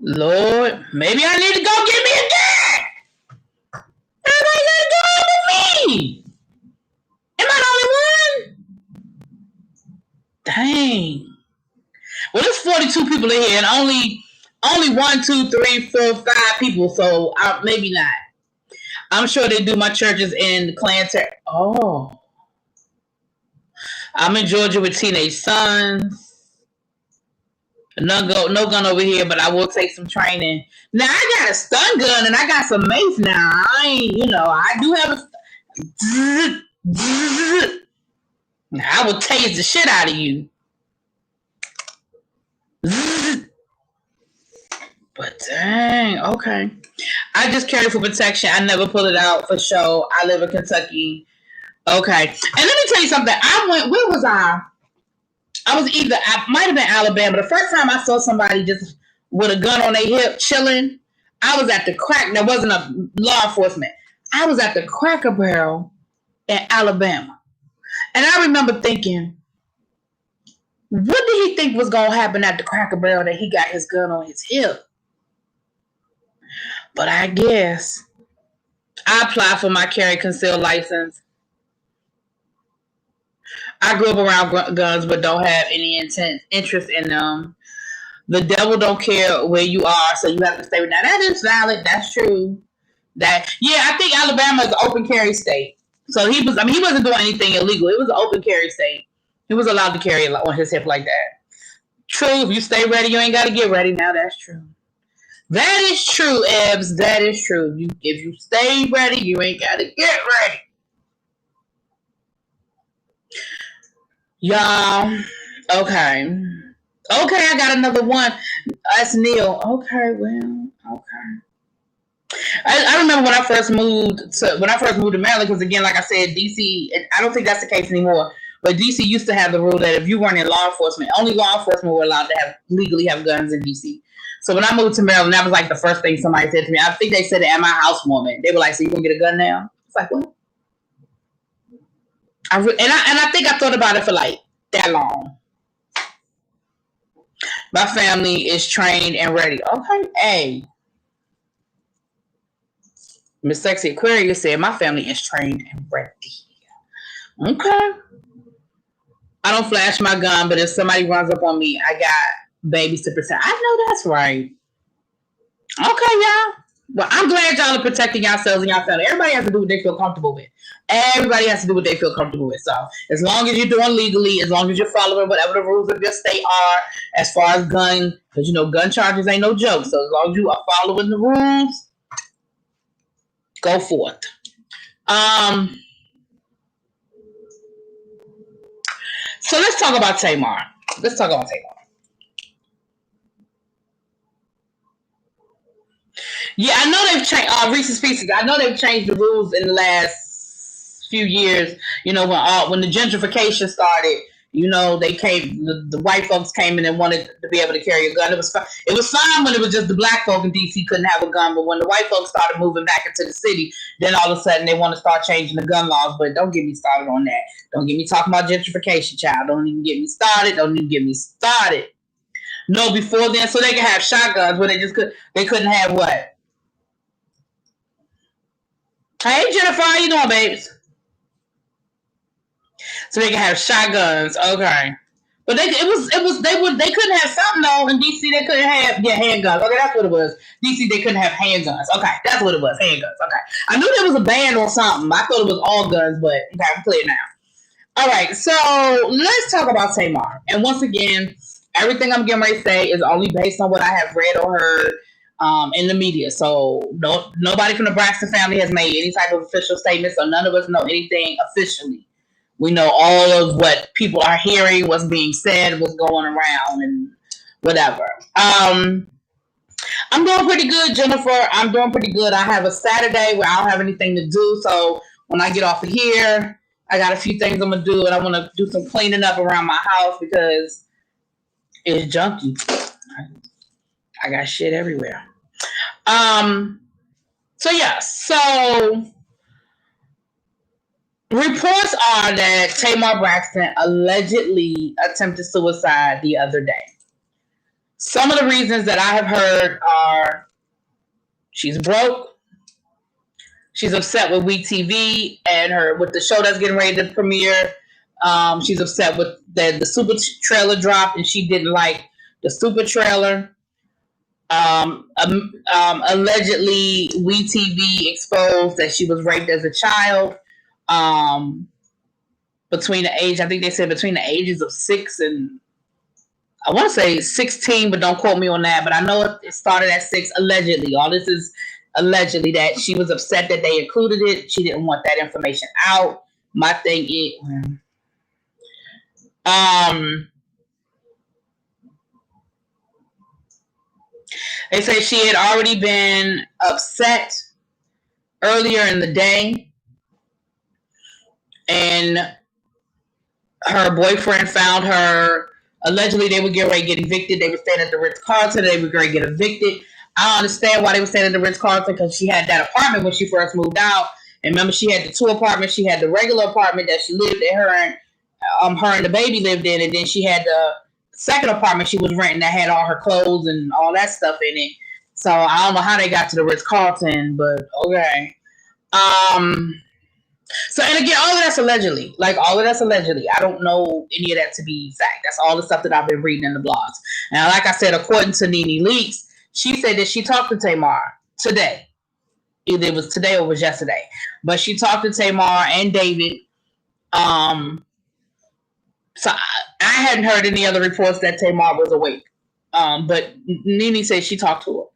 S1: Lord, maybe I need to go get me a gun. Everybody got a gun with me. Am I the only one? Dang. Well, there's 42 people in here, and only 1, 2, 3, 4, 5 people. So maybe not. I'm sure they do my churches in Clanton. Oh. I'm in Georgia with teenage sons. No gun over here, but I will take some training. Now I got a stun gun and I got some mace now. I do have a. I will tase the shit out of you. But dang, okay. I just carry it for protection. I never pull it out for show. I live in Kentucky. Okay. And let me tell you something. Where was I? I might have been Alabama. The first time I saw somebody just with a gun on their hip chilling, I was at the crack. There wasn't a law enforcement. I was at the Cracker Barrel in Alabama. And I remember thinking, what did he think was going to happen at the Cracker Barrel that he got his gun on his hip? But I guess I applied for my carry concealed license. I grew up around guns, but don't have any interest in them. The devil don't care where you are, so you have to stay with that. That is valid. That's true. I think Alabama is an open carry state. So he wasn't doing anything illegal. It was an open carry state. He was allowed to carry it on his hip like that. True. If you stay ready, you ain't got to get ready. Now that's true. That is true, Ebbs. That is true. If you stay ready, you ain't got to get ready. Y'all, okay, I got another one. That's Neil. Okay, well, okay. I remember when I first moved to Maryland, because again, like I said, DC. I don't think that's the case anymore. But DC used to have the rule that if you weren't in law enforcement, only law enforcement were allowed to legally have guns in DC. So when I moved to Maryland, that was like the first thing somebody said to me. I think they said it at my housewarming. They were like, "So you gonna get a gun now?" It's like, what? I think I thought about it for like that long. My family is trained and ready. Okay, hey. Miss Sexy Aquarius said my family is trained and ready. Okay. I don't flash my gun, but if somebody runs up on me, I got babies to protect. I know that's right. Okay, y'all. Well, I'm glad y'all are protecting yourselves and your family. Everybody has to do what they feel comfortable with. Everybody has to do what they feel comfortable with. So as long as you're doing legally, as long as you're following whatever the rules of your state are, as far as gun, because gun charges ain't no joke. So as long as you are following the rules, Go forth. So let's talk about Tamar. Yeah, I know they've changed Reese's Pieces. I know they've changed the rules in the last few years. When the gentrification started, they came. The white folks came in and wanted to be able to carry a gun. It was fine. It was fine when it was just the black folk in DC couldn't have a gun, but when the white folks started moving back into the city, then all of a sudden they want to start changing the gun laws. But don't get me started on that. Don't get me talking about gentrification, child. Don't even get me started. No, before then, so they could have shotguns, but they couldn't have what? Hey Jennifer, how you doing, babes? So they can have shotguns, okay. But they couldn't have something though in DC. They couldn't have handguns. Okay, that's what it was. DC they couldn't have handguns. Okay, that's what it was. Handguns. Okay, I knew there was a ban or something. I thought it was all guns, but okay, I'm clear now. All right, so let's talk about Tamar. And once again, everything I'm getting ready to say is only based on what I have read or heard in the media. So nobody from the Braxton family has made any type of official statement, so none of us know anything officially. We know all of what people are hearing, what's being said, what's going around, and whatever. I'm doing pretty good, Jennifer. I'm doing pretty good. I have a Saturday where I don't have anything to do, so when I get off of here, I got a few things I'm going to do, and I want to do some cleaning up around my house because it's junky. I got shit everywhere. So reports are that Tamar Braxton allegedly attempted suicide the other day. Some of the reasons that I have heard are she's broke, she's upset with WeTV and with the show that's getting ready to premiere. She's upset with the super trailer dropped and she didn't like the super trailer. Allegedly, WeTV exposed that she was raped as a child. Between the ages of 6 and I want to say 16, but don't quote me on that. But I know it started at 6, allegedly. All this is allegedly that she was upset that they included it. She didn't want that information out. My thing is, they say she had already been upset earlier in the day, and her boyfriend found her. Allegedly, they would get evicted. They were staying at the Ritz-Carlton. They would get evicted. I don't understand why they were staying at the Ritz-Carlton because she had that apartment when she first moved out. And remember, she had the 2 apartments. She had the regular apartment that she lived in, her and the baby lived in, and then she had the second apartment she was renting that had all her clothes and all that stuff in it. So I don't know how they got to the Ritz-Carlton, but okay. So, and again, all of that's allegedly. I don't know any of that to be fact. That's all the stuff that I've been reading in the blogs. Now, like I said, according to Nene Leakes, she said that she talked to Tamar today. Either it was today or it was yesterday. But she talked to Tamar and David. So I hadn't heard any other reports that Tamar was awake. But Nene said she talked to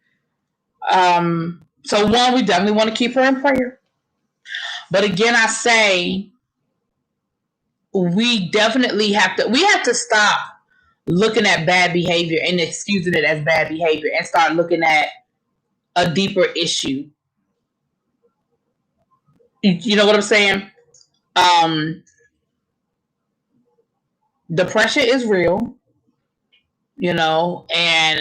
S1: her. So one, we definitely want to keep her in prayer. But again, I say we definitely have to stop looking at bad behavior and excusing it as bad behavior and start looking at a deeper issue. You know what I'm saying? Depression is real, and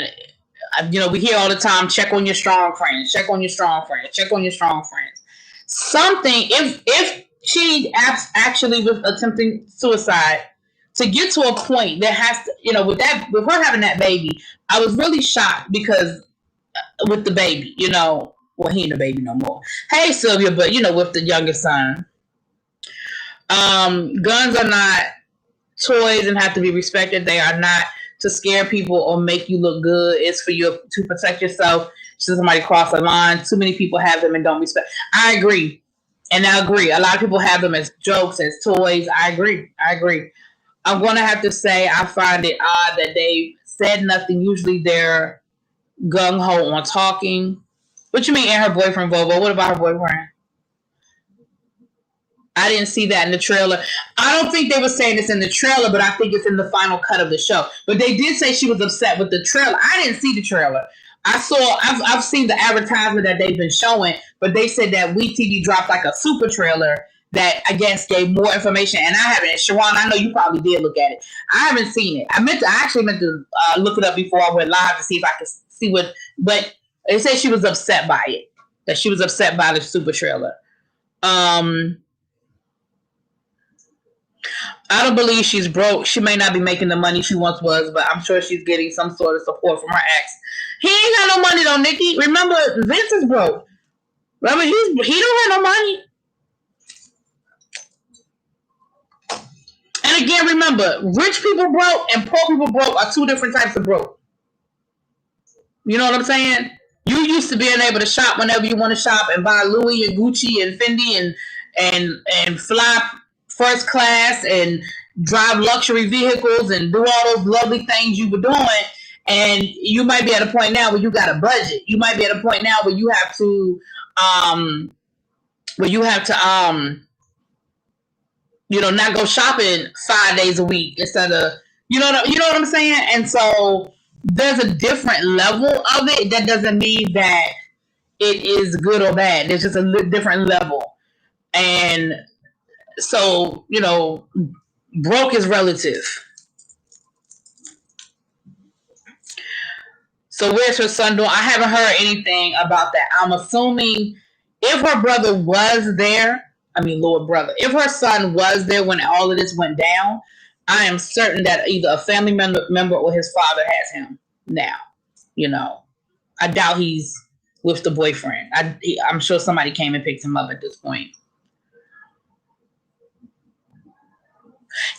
S1: we hear all the time, check on your strong friends, check on your strong friends, check on your strong friends. Something, if she actually was attempting suicide, to get to a point that has to, with her having that baby, I was really shocked because with the baby, well, he ain't a baby no more. Hey, Sylvia, but with the youngest son, guns are not toys and have to be respected. They are not to scare people or make you look good. It's for you to protect yourself. Should somebody cross the line, too many people have them and don't respect. I agree. And I agree. A lot of people have them as jokes, as toys. I agree. I'm going to have to say I find it odd that they said nothing. Usually they're gung-ho on talking. What you mean, and her boyfriend, Vovo? What about her boyfriend? I didn't see that in the trailer. I don't think they were saying it's in the trailer, but I think it's in the final cut of the show. But they did say she was upset with the trailer. I didn't see the trailer. I've seen the advertisement that they've been showing, but they said that WeTV dropped like a super trailer that I guess gave more information. And I haven't, Shawan, I know you probably did look at it. I haven't seen it. I actually meant to look it up before I went live to see if I could see what, but they said she was upset by it. That she was upset by the super trailer. I don't believe she's broke. She may not be making the money she once was, but I'm sure she's getting some sort of support from her ex. He ain't got no money though, Nikki. Remember, Vince is broke. Remember, he don't have no money. And again, remember, rich people broke and poor people broke are two different types of broke. You know what I'm saying? You used to being able to shop whenever you want to shop and buy Louis and Gucci and Fendi and fly first class and drive luxury vehicles and do all those lovely things you were doing. And you might be at a point now where you got a budget. You might be at a point now where you have to not go shopping 5 days a week instead of you know what I'm saying? And so there's a different level of it. That doesn't mean that it is good or bad. There's just a different level. And so, broke is relative. So where's her son doing? I haven't heard anything about that. I'm assuming if her brother was there, if her son was there when all of this went down, I am certain that either a family member or his father has him now. I doubt he's with the boyfriend. I'm sure somebody came and picked him up at this point.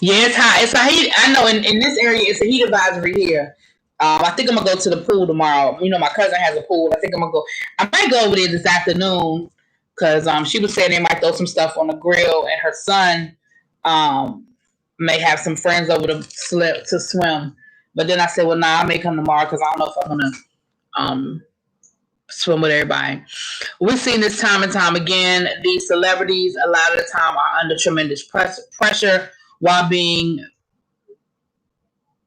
S1: Yeah, it's hot. It's a heat. I know in this area, it's a heat advisory here. I think I'm gonna go to the pool tomorrow. My cousin has a pool. I think I'm gonna go. I might go over there this afternoon because she was saying they might throw some stuff on the grill, and her son may have some friends over to swim. But then I said, well, nah, I may come tomorrow because I don't know if I'm gonna swim with everybody. We've seen this time and time again. These celebrities, a lot of the time, are under tremendous pressure while being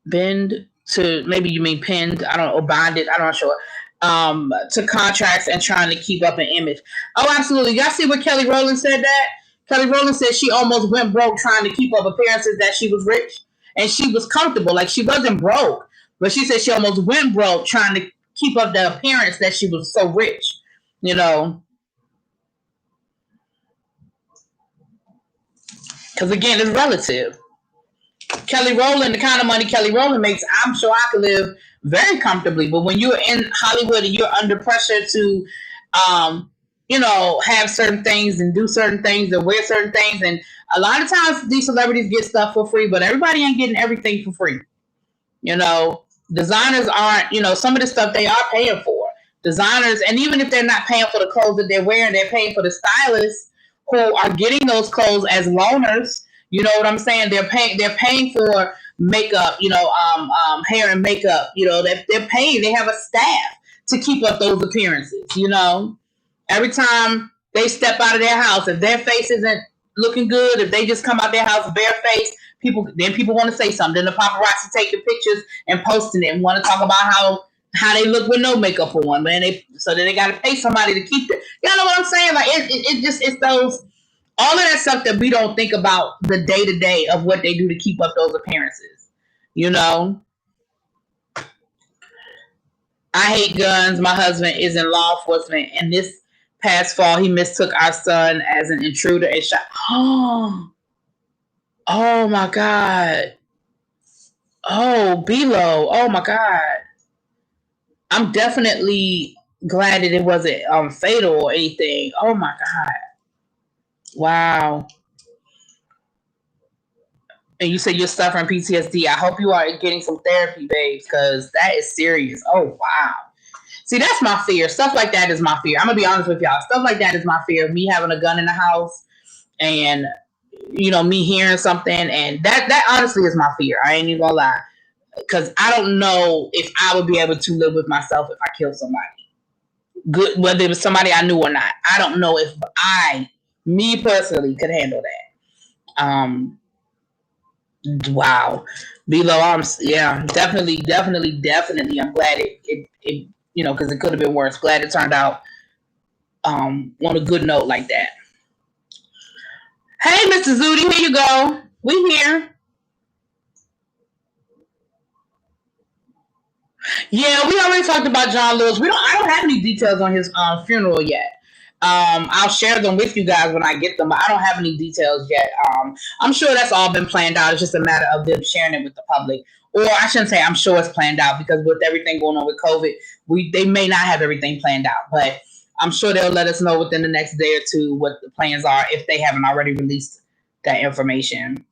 S1: pinned, I don't know, or bonded, I'm not sure, to contracts and trying to keep up an image. Oh, absolutely. Y'all see what Kelly Rowland said that? Kelly Rowland said she almost went broke trying to keep up appearances that she was rich and she was comfortable. Like, she wasn't broke, but she said she almost went broke trying to keep up the appearance that she was so rich, Because again, it's relative. Kelly Rowland, the kind of money Kelly Rowland makes, I'm sure I could live very comfortably. But when you're in Hollywood and you're under pressure to, have certain things and do certain things and wear certain things, and a lot of times these celebrities get stuff for free, but everybody ain't getting everything for free. Designers aren't, some of the stuff they are paying for. Designers, and even if they're not paying for the clothes that they're wearing, they're paying for the stylists who are getting those clothes as loaners. You know what I'm saying? They're paying for makeup, hair and makeup. They're paying. They have a staff to keep up those appearances. Every time they step out of their house, if their face isn't looking good, if they just come out their house barefaced, people want to say something. Then the paparazzi take the pictures and posting it and want to talk about how they look with no makeup on, man. So then they got to pay somebody to keep it. You know what I'm saying? Like it's those. All of that stuff that we don't think about the day-to-day of what they do to keep up those appearances. I hate guns. My husband is in law enforcement, and this past fall, he mistook our son as an intruder and shot. Oh my God. Oh, Bilo. Oh my God. I'm definitely glad that it wasn't fatal or anything. Oh my God. Wow. And you said you're suffering PTSD. I hope you are getting some therapy, babes, because that is serious. Oh, wow. See, that's my fear. Stuff like that is my fear. I'm going to be honest with y'all. Stuff like that is my fear. Me having a gun in the house and, me hearing something. And that honestly is my fear. I ain't even going to lie. Because I don't know if I would be able to live with myself if I killed somebody. Good, whether it was somebody I knew or not. I don't know if I Me personally could handle that. Wow. Below arms, yeah, definitely. I'm glad it because it could have been worse. Glad it turned out on a good note like that. Hey, Mr. Zudi, here you go. We here. Yeah, we already talked about John Lewis. I don't have any details on his funeral yet. I'll share them with you guys when I get them, but I don't have any details yet. I'm sure that's all been planned out. It's just a matter of them sharing it with the public. Or I shouldn't say I'm sure it's planned out, because with everything going on with COVID, they may not have everything planned out. But I'm sure they'll let us know within the next day or two what the plans are if they haven't already released that information.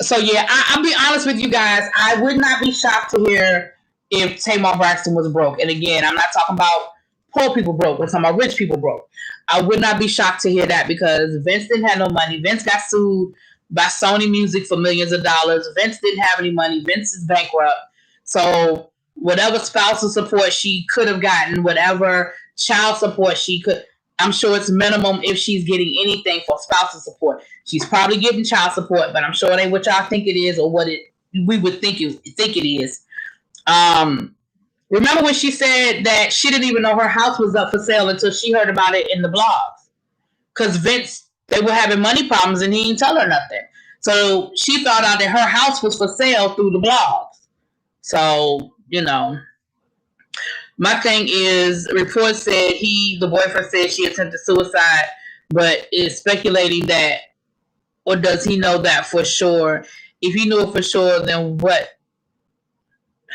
S1: So yeah, I'll be honest with you guys. I would not be shocked to hear if Tamar Braxton was broke. And again, I'm not talking about poor people broke. We're talking about rich people broke. I would not be shocked to hear that, because Vince didn't have no money. Vince got sued by Sony Music for millions of dollars. Vince didn't have any money. Vince is bankrupt. So whatever spousal support she could have gotten, whatever child support she could, I'm sure it's minimum if she's getting anything for spousal support. She's probably getting child support, but I'm sure it ain't what y'all think it is or what we would think it is. Remember when she said that she didn't even know her house was up for sale until she heard about it in the blogs? Because Vince, they were having money problems and he didn't tell her nothing. So she found out that her house was for sale through the blogs. So, my thing is, reports said the boyfriend said she attempted suicide, but is speculating that, or does he know that for sure? If he knew it for sure, then what?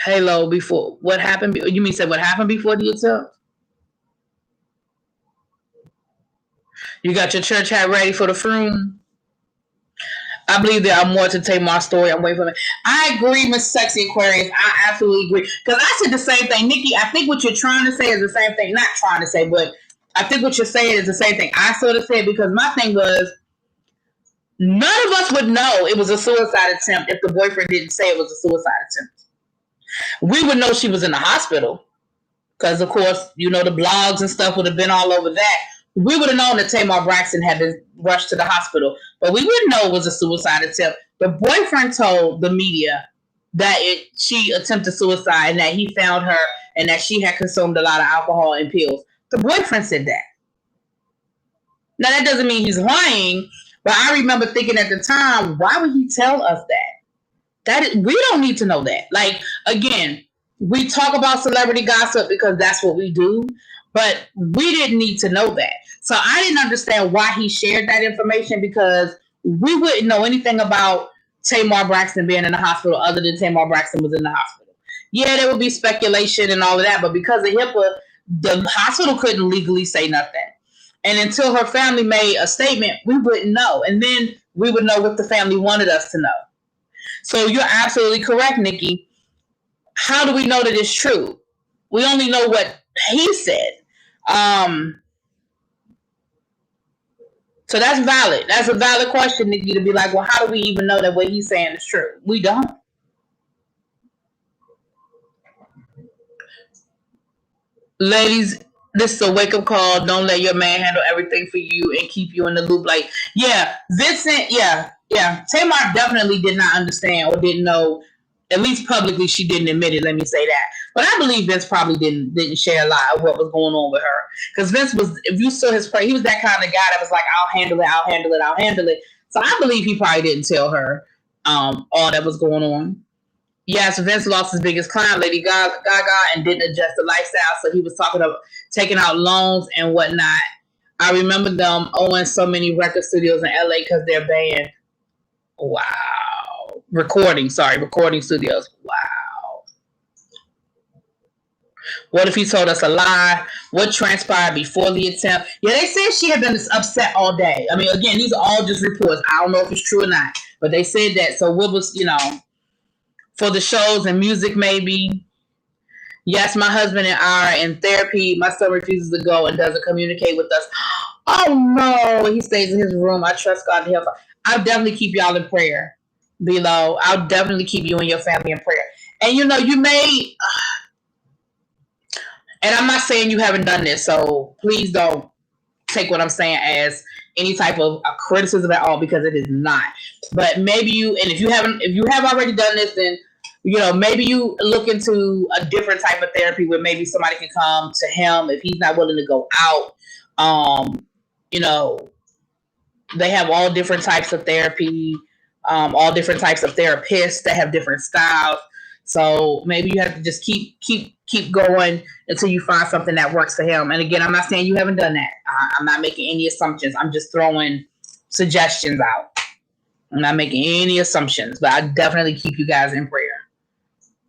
S1: Halo before what happened? You mean said what happened before the attempt? You got your church hat ready for the funeral? I believe there are more to Tamar's story. I'm waiting for it. I agree, Miss Sexy Aquarius. I absolutely agree. Because I said the same thing. Nikki, I think what you're trying to say is the same thing. Not trying to say, but I think what you're saying is the same thing. I sort of said, because my thing was, none of us would know it was a suicide attempt if the boyfriend didn't say it was a suicide attempt. We would know she was in the hospital. Because, of course, the blogs and stuff would have been all over that. We would have known that Tamar Braxton had been rushed to the hospital, but we wouldn't know it was a suicide attempt. The boyfriend told the media that she attempted suicide and that he found her and that she had consumed a lot of alcohol and pills. The boyfriend said that. Now, that doesn't mean he's lying, but I remember thinking at the time, why would he tell us that? We don't need to know that. Like, again, we talk about celebrity gossip because that's what we do, but we didn't need to know that. So I didn't understand why he shared that information, because we wouldn't know anything about Tamar Braxton being in the hospital other than Tamar Braxton was in the hospital. Yeah, there would be speculation and all of that, but because of HIPAA, the hospital couldn't legally say nothing. And until her family made a statement, we wouldn't know. And then we would know what the family wanted us to know. So you're absolutely correct, Nikki. How do we know that it's true? We only know what he said. So that's valid. That's a valid question, Nikki, to be like, well, how do we even know that what he's saying is true? We don't. Ladies, this is a wake-up call. Don't let your man handle everything for you and keep you in the loop. Like, yeah, Vincent, yeah. Tamar definitely did not understand or didn't know. At least publicly, she didn't admit it. Let me say that. But I believe Vince probably didn't share a lot of what was going on with her. Because Vince was, if you saw his play, he was that kind of guy that was like, I'll handle it. So I believe he probably didn't tell her all that was going on. Yes, Vince lost his biggest client, Lady Gaga, and didn't adjust the lifestyle. So he was talking about taking out loans and whatnot. I remember them owing so many record studios in LA because they're banned. Wow. Recording studios. Wow. What if he told us a lie? What transpired before the attempt? Yeah, they said she had been upset all day. I mean, again, these are all just reports. I don't know if it's true or not, but they said that. So what was, for the shows and music, maybe. Yes, my husband and I are in therapy. My son refuses to go and doesn't communicate with us. Oh no, he stays in his room. I trust God to help. I'll definitely keep y'all in prayer below. I'll definitely keep you and your family in prayer. And you may, and I'm not saying you haven't done this, so please don't take what I'm saying as any type of criticism at all, because it is not. But maybe you, and if you have already done this, then maybe you look into a different type of therapy where maybe somebody can come to him if he's not willing to go out. You know, they have all different types of therapy, all different types of therapists that have different styles. So maybe you have to just keep going until you find something that works for him. And again, I'm not saying you haven't done that. I'm not making any assumptions. I'm just throwing suggestions out. I'm not making any assumptions, but I definitely keep you guys in prayer.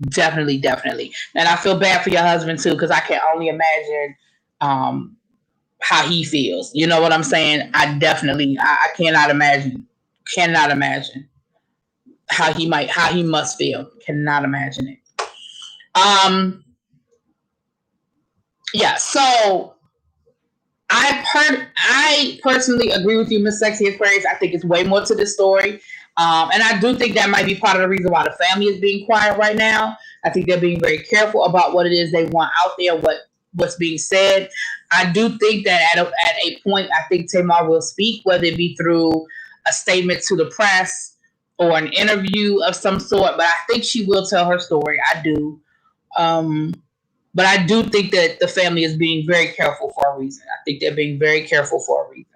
S1: Definitely. And I feel bad for your husband too, because I can only imagine how he feels. You know what I'm saying? I cannot imagine how he must feel. Cannot imagine it. Yeah, so I personally agree with you, Miss Sexy Aquarius. I think it's way more to this story. And I do think that might be part of the reason why the family is being quiet right now. I think they're being very careful about what it is they want out there, what's being said. I do think that at a point, I think Tamar will speak, whether it be through a statement to the press or an interview of some sort. But I think she will tell her story. I do. But I do think that the family is being very careful for a reason. I think they're being very careful for a reason.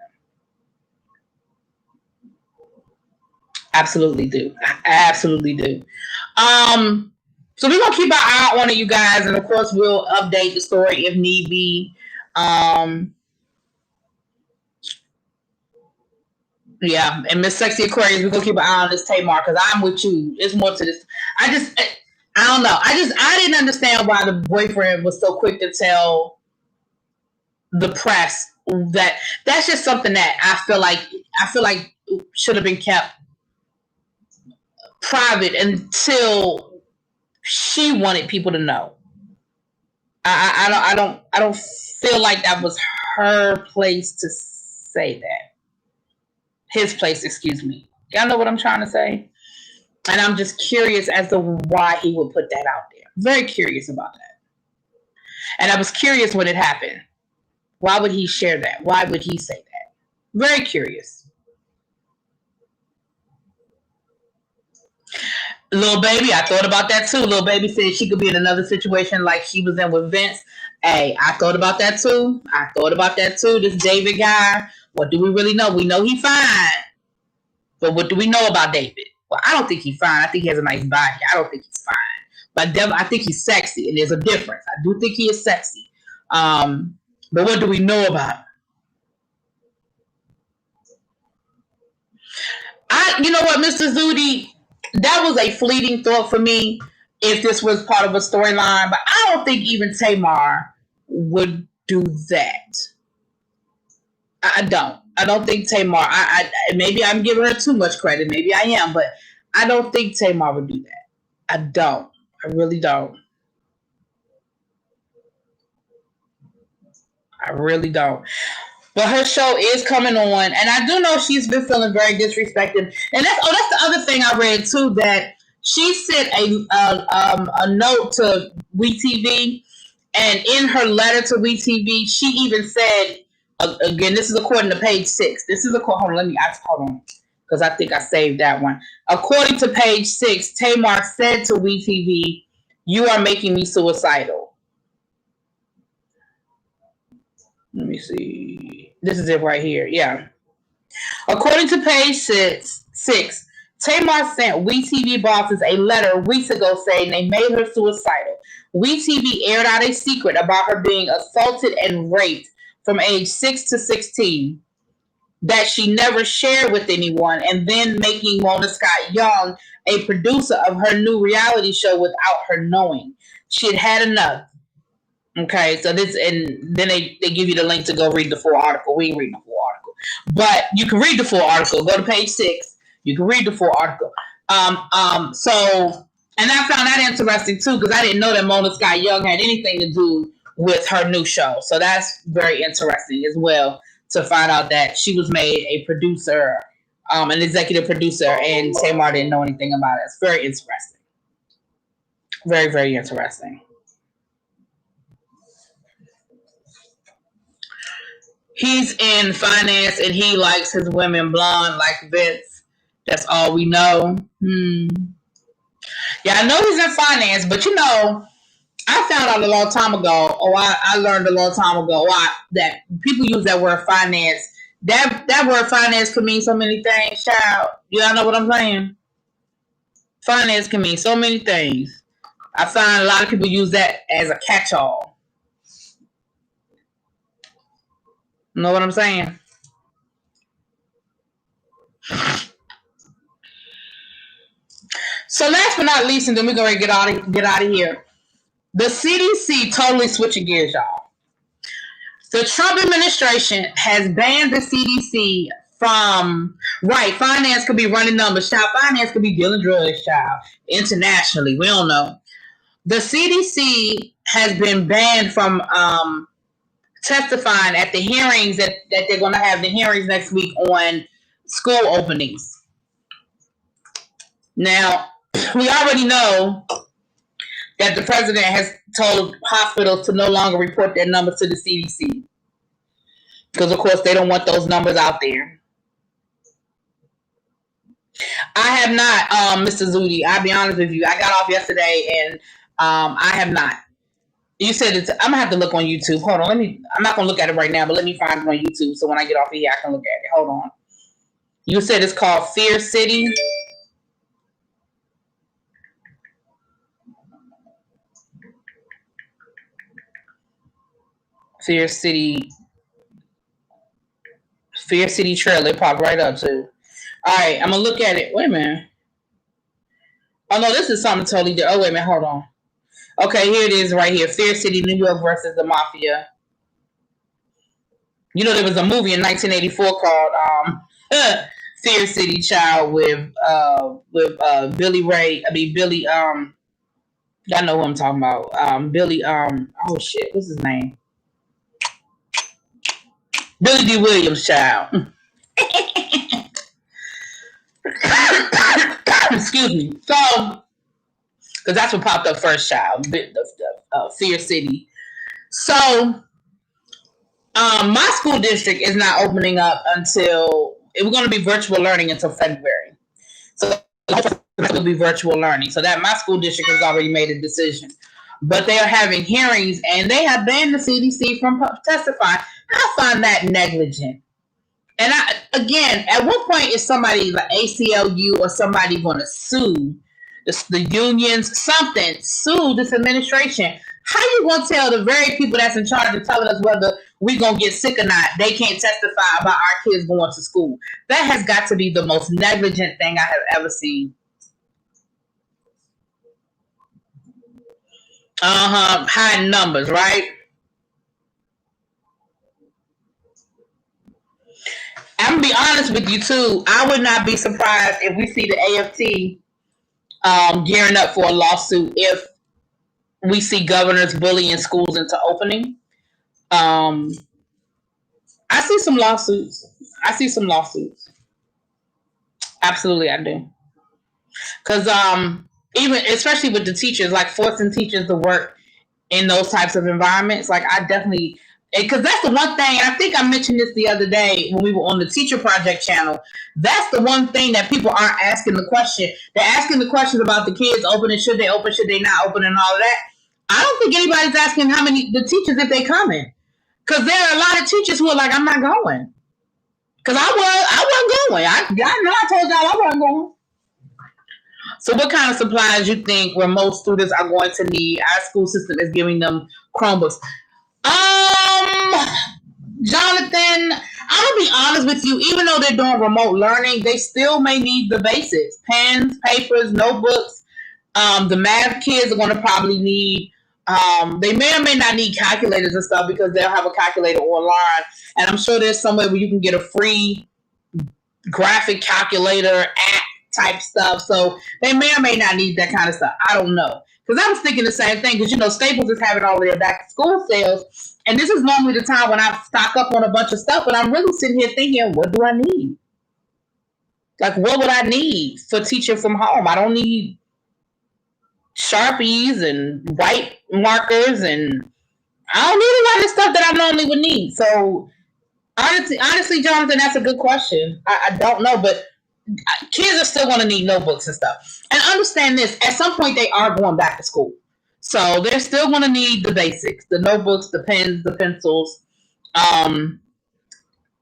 S1: Absolutely do. Absolutely do. So we're gonna keep our eye on it, you guys, and of course we'll update the story if need be. Yeah, and Miss Sexy Aquarius, we're gonna keep an eye on this Tamar, because I'm with you. It's more to this. I don't know. I didn't understand why the boyfriend was so quick to tell the press that's just something that I feel like should have been kept private until she wanted people to know. I don't feel like that was her place to say that. His place, excuse me. Y'all know what I'm trying to say? And I'm just curious as to why he would put that out there. Very curious about that. And I was curious when it happened. Why would he share that? Why would he say that? Very curious. Little baby, I thought about that too. Little baby said she could be in another situation like she was in with Vince. Hey, I thought about that too. This David guy, what do we really know? We know he's fine. But what do we know about David? Well, I don't think he's fine. I think he has a nice body. I don't think he's fine. But I think he's sexy, and there's a difference. I do think he is sexy. But what do we know about him? You know what, Mr. Zudi? That was a fleeting thought for me if this was part of a storyline. But I don't think even Tamar would do that. I don't think Tamar. I maybe I'm giving her too much credit. Maybe I am, but I don't think Tamar would do that. I don't. I really don't. I really don't. But her show is coming on, and I do know she's been feeling very disrespected. And that's the other thing I read too, that she sent a note to WeTV, and in her letter to WeTV, she even said, again, this is according to page 6. This is hold on, let me ask, hold on, because I think I saved that one. According to page 6, Tamar said to WeTV, "You are making me suicidal." Let me see. This is it right here. Yeah. According to page 6, Tamar sent WeTV bosses a letter weeks ago saying they made her suicidal. WeTV aired out a secret about her being assaulted and raped from age 6 to 16 that she never shared with anyone, and then making Mona Scott Young a producer of her new reality show without her knowing. She had had enough. Okay, so this, and then they give you the link to go read the full article. We ain't reading the full article, but you can read the full article. Go to page 6. You can read the full article. So, and I found that interesting too, because I didn't know that Mona Scott Young had anything to do with her new show. So that's very interesting as well, to find out that she was made a producer, an executive producer, and Tamar didn't know anything about it. It's very interesting. Very, very interesting. He's in finance and he likes his women blonde like Vince. That's all we know. Yeah, I know he's in finance, but I found out a long time ago, I learned a long time ago that people use that word finance. That word finance can mean so many things, child. Y'all know what I'm saying? Finance can mean so many things. I find a lot of people use that as a catch-all. You know what I'm saying? So last but not least, and then we're going to get out of here. The CDC totally switching gears, y'all. The Trump administration has banned the CDC from, finance could be running numbers, child. Finance could be dealing drugs, child. Internationally, we don't know. The CDC has been banned from testifying at the hearings that they're going to have the hearings next week on school openings. Now, we already know that the president has told hospitals to no longer report their numbers to the CDC. Because, of course, they don't want those numbers out there. I have not, Mr. Zudi. I'll be honest with you. I got off yesterday, and I have not. You said it's. I'm gonna have to look on YouTube. Hold on. I'm not gonna look at it right now, but let me find it on YouTube so when I get off of here, I can look at it. Hold on. You said it's called Fear City. Fear City trailer. It popped right up too. All right, I'm gonna look at it. Wait a minute. Oh no, this is something totally different. Oh wait a minute. Hold on. Okay, here it is right here. Fear City, New York versus the Mafia. You know, there was a movie in 1984 called Fear City Child with Billy Ray. Billy. Y'all know who I'm talking about. Billy. Oh shit, what's his name? Billy D. Williams, child. Excuse me. So, because that's what popped up first, child. Fear City. So, my school district is not opening up until we're going to be virtual learning until February. So it will be virtual learning. So that my school district has already made a decision. But they are having hearings and they have banned the CDC from testifying. I find that negligent. And again, at what point is somebody like ACLU or somebody going to sue the unions, sue this administration? How you going to tell the very people that's in charge of telling us whether we going to get sick or not, they can't testify about our kids going to school? That has got to be the most negligent thing I have ever seen. High numbers, right? I'm gonna be honest with you too. I would not be surprised if we see the AFT gearing up for a lawsuit if we see governors bullying schools into opening. I see some lawsuits. Absolutely, I do. Because even especially with the teachers, like forcing teachers to work in those types of environments, like I definitely, because that's the one thing, and I think I mentioned this the other day when we were on the Teacher Project channel. That's the one thing that people aren't asking the question. They're asking the questions about the kids opening, should they open, should they not open, and all of that. I don't think anybody's asking how many the teachers if they coming, because there are a lot of teachers who are like, I'm not going, because I wasn't going. I know I told y'all I wasn't going. So what kind of supplies you think remote students are going to need? Our school system is giving them Chromebooks. Jonathan, I'm going to be honest with you. Even though they're doing remote learning, they still may need the basics. Pens, papers, notebooks. The math kids are going to probably need, they may or may not need calculators and stuff because they'll have a calculator online. And I'm sure there's somewhere where you can get a free graphic calculator app type stuff. So they may or may not need that kind of stuff. I don't know. Because I was thinking the same thing. Because, Staples is having all of their back to school sales. And this is normally the time when I stock up on a bunch of stuff. But I'm really sitting here thinking, what do I need? Like, what would I need for teaching from home? I don't need Sharpies and white markers. And I don't need a lot of stuff that I normally would need. So Honestly, Jonathan, that's a good question. I don't know, but kids are still going to need notebooks and stuff. And understand this: at some point, they are going back to school, so they're still going to need the basics: the notebooks, the pens, the pencils. Um,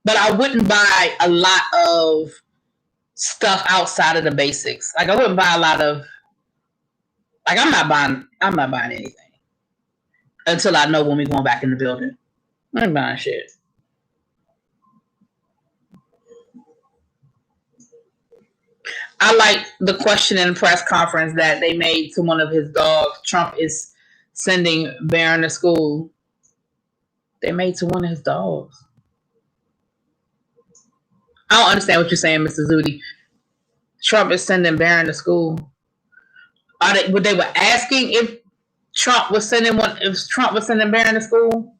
S1: but I wouldn't buy a lot of stuff outside of the basics. Like I wouldn't buy a lot of. Like I'm not buying anything until I know when we're going back in the building. I ain't buying shit. I like the question in the press conference that they made to one of his dogs. Trump is sending Barron to school. They made to one of his dogs. I don't understand what you're saying, Mr. Zudi. Trump is sending Barron to school. They were asking if Trump was sending Barron to school?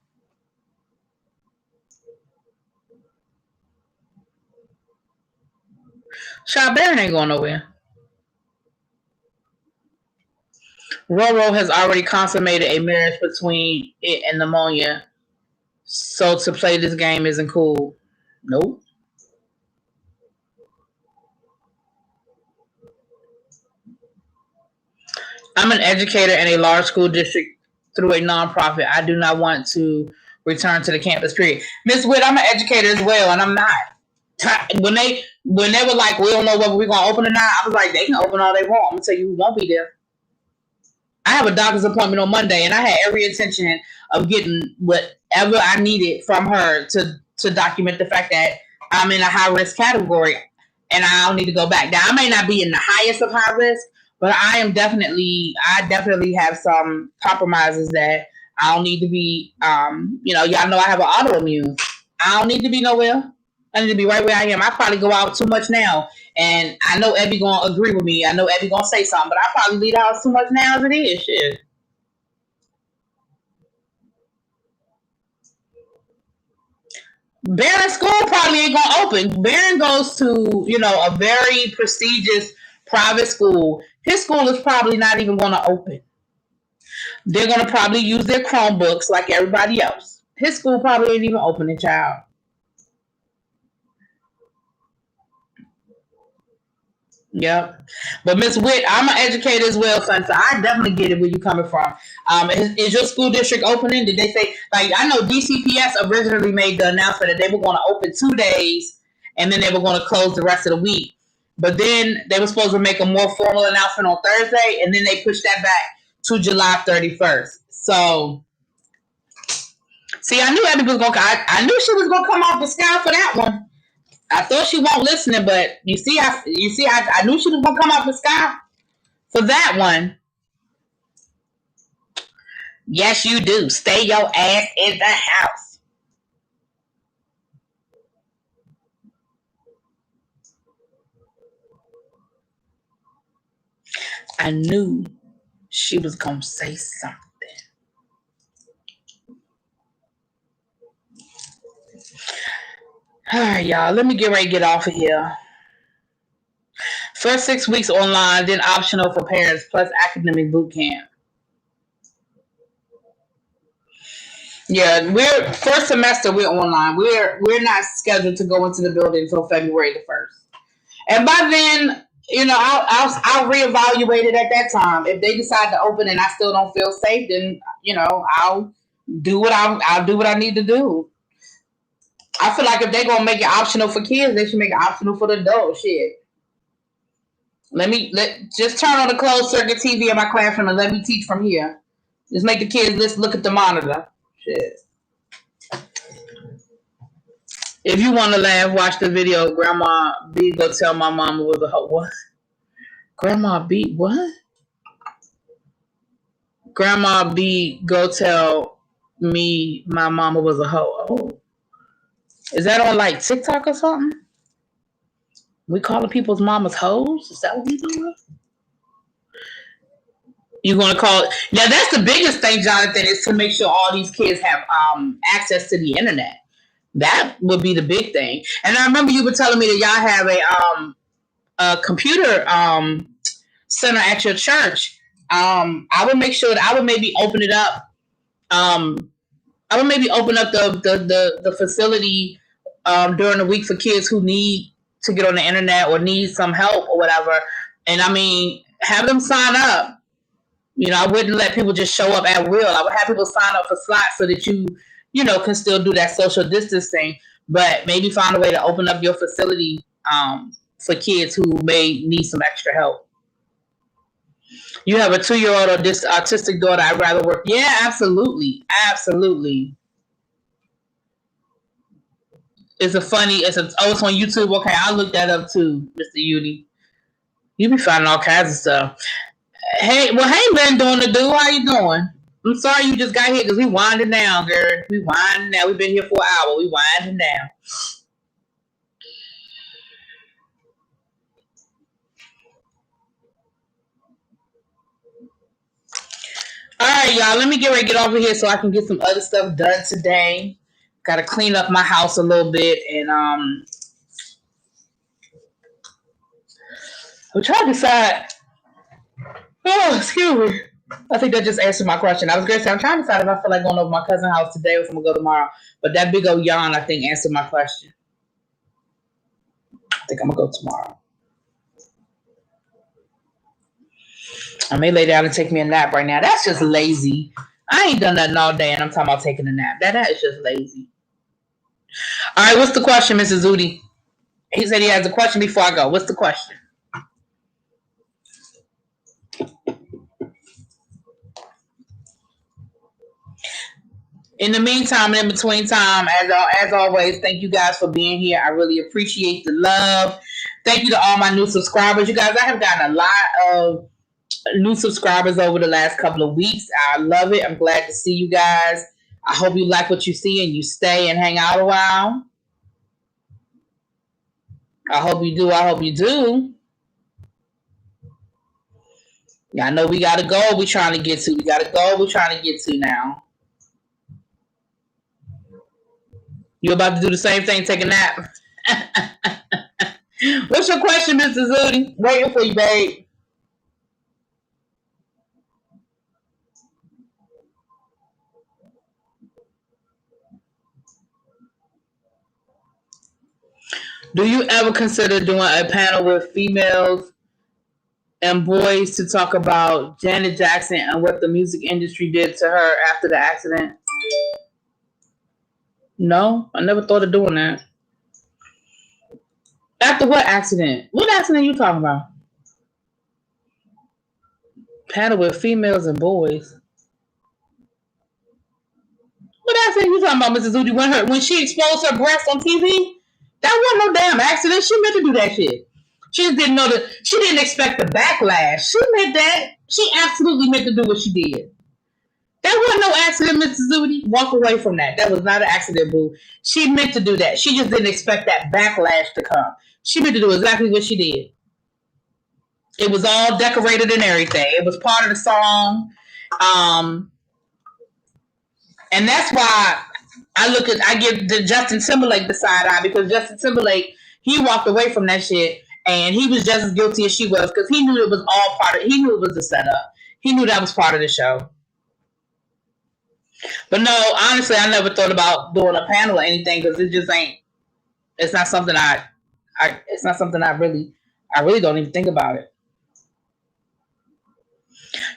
S1: Child, Barron ain't going nowhere. Roro has already consummated a marriage between it and pneumonia. So to play this game isn't cool. Nope. I'm an educator in a large school district through a nonprofit. I do not want to return to the campus, period. Miss Witt, I'm an educator as well, and I'm not. When they were like, we don't know whether we're going to open or not, I was like, they can open all they want. I'm going to tell you who won't be there. I have a doctor's appointment on Monday, and I had every intention of getting whatever I needed from her to document the fact that I'm in a high risk category, and I don't need to go back down. I may not be in the highest of high risk, but I definitely have some compromises that I don't need to be. Y'all know I have an autoimmune. I don't need to be nowhere. I need to be right where I am. I probably go out too much now. And I know Abby gonna agree with me. I know Abby gonna say something, but I probably leave the house too much now as it is. Shit. Barron School probably ain't gonna open. Barron goes to, a very prestigious private school. His school is probably not even gonna open. They're gonna probably use their Chromebooks like everybody else. His school probably ain't even opening, child. Yep. But Miss Witt, I'm an educator as well, son. So I definitely get it where you're coming from. Is your school district opening? Did they say, like, I know DCPS originally made the announcement that they were going to open 2 days and then they were going to close the rest of the week. But then they were supposed to make a more formal announcement on Thursday, and then they pushed that back to July 31st. So, see, I knew Abby was going to, I knew she was going to come off the sky for that one. I thought she won't listening, but I knew she was gonna come out the sky for that one. Yes, you do. Stay your ass in the house. I knew she was gonna say something. All right, y'all. Let me get ready to get off of here. First 6 weeks online, then optional for parents plus academic boot camp. Yeah, we're first semester. We're online. We're not scheduled to go into the building until February the 1st. And by then, I'll reevaluate it at that time. If they decide to open and I still don't feel safe, then I'll I'll do what I need to do. I feel like if they're gonna make it optional for kids, they should make it optional for the adults. Shit. Just turn on the closed circuit TV in my classroom and let me teach from here. Just make the kids look at the monitor. Shit. If you want to laugh, watch the video. Grandma B go tell my mama was a hoe. What? Grandma B what? Grandma B go tell me my mama was a hoe. Oh. Is that on like TikTok or something? We calling people's mamas hoes? Is that what we doing? You gonna call it? Now that's the biggest thing, Jonathan, is to make sure all these kids have access to the internet. That would be the big thing. And I remember you were telling me that y'all have a computer center at your church. I would make sure that I would maybe open it up. I would maybe open up the facility during the week for kids who need to get on the internet or need some help or whatever. And I mean, have them sign up. I wouldn't let people just show up at will. I would have people sign up for slots so that can still do that social distancing, but maybe find a way to open up your facility for kids who may need some extra help. You have a 2-year-old or this autistic daughter. I'd rather work. Yeah, absolutely. Absolutely. It's on YouTube. Okay, I'll look that up too, Mr. Udi. You be finding all kinds of stuff. Hey, Ben, doing the do. How you doing? I'm sorry you just got here because we winding down, girl. We winding down. We've been here for an hour. We winding down. All right, y'all. Let me get over here so I can get some other stuff done today. Got to clean up my house a little bit, and I'm trying to decide. Oh, excuse me. I think that just answered my question. I was going to say, I'm trying to decide if I feel like going over my cousin's house today or if I'm going to go tomorrow. But that big old yawn, I think, answered my question. I think I'm going to go tomorrow. I may lay down and take me a nap right now. That's just lazy. I ain't done nothing all day, and I'm talking about taking a nap. That is just lazy. All right, what's the question, Mrs. Udi? He said he has a question before I go. What's the question? In the meantime, and in between time, as always, thank you guys for being here. I really appreciate the love. Thank you to all my new subscribers. You guys, I have gotten a lot of new subscribers over the last couple of weeks. I love it. I'm glad to see you guys. I hope you like what you see and you stay and hang out a while. I hope you do. I hope you do. Yeah, I know we got a goal we're trying to get to. We got a goal we're trying to get to now. You about to do the same thing, take a nap? What's your question, Mr. Zudi? Waiting for you, babe. Do you ever consider doing a panel with females and boys to talk about Janet Jackson and what the music industry did to her after the accident? No, I never thought of doing that. After what accident? What accident are you talking about? Panel with females and boys. What accident are you talking about, Mrs. Udi? When she exposed her breast on TV? That wasn't no damn accident. She meant to do that shit. She just didn't know that. She didn't expect the backlash. She meant that. She absolutely meant to do what she did. That wasn't no accident, Mrs. Zudi. Walk away from that. That was not an accident, boo. She meant to do that. She just didn't expect that backlash to come. She meant to do exactly what she did. It was all decorated and everything. It was part of the song. And that's why I give the Justin Timberlake the side eye, because Justin Timberlake, he walked away from that shit and he was just as guilty as she was, because he knew it was all he knew it was the setup. He knew that was part of the show. But no, honestly, I never thought about doing a panel or anything, because it just ain't. It's not something it's not something I really don't even think about it.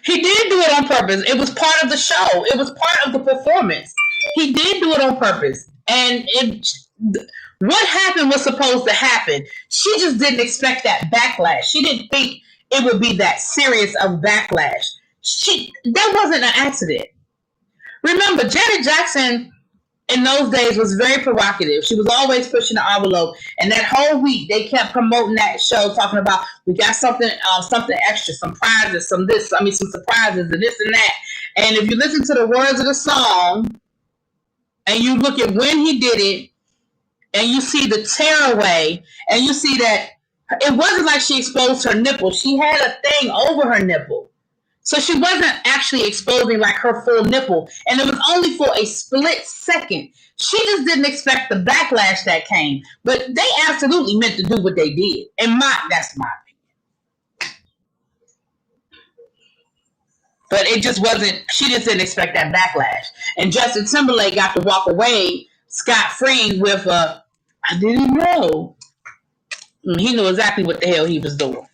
S1: He did do it on purpose. It was part of the show. It was part of the performance. He did do it on purpose. And what happened was supposed to happen. She just didn't expect that backlash. She didn't think it would be that serious of backlash. That wasn't an accident. Remember, Janet Jackson in those days was very provocative. She was always pushing the envelope. And that whole week, they kept promoting that show, talking about, we got something extra, some prizes, some surprises and this and that. And if you listen to the words of the song and you look at when he did it and you see the tearaway and you see that it wasn't like she exposed her nipple. She had a thing over her nipple. So she wasn't actually exposing like her full nipple. And it was only for a split second. She just didn't expect the backlash that came. But they absolutely meant to do what they did. And that's my opinion. But it just wasn't, she just didn't expect that backlash. And Justin Timberlake got to walk away scot-free with I didn't know. He knew exactly what the hell he was doing.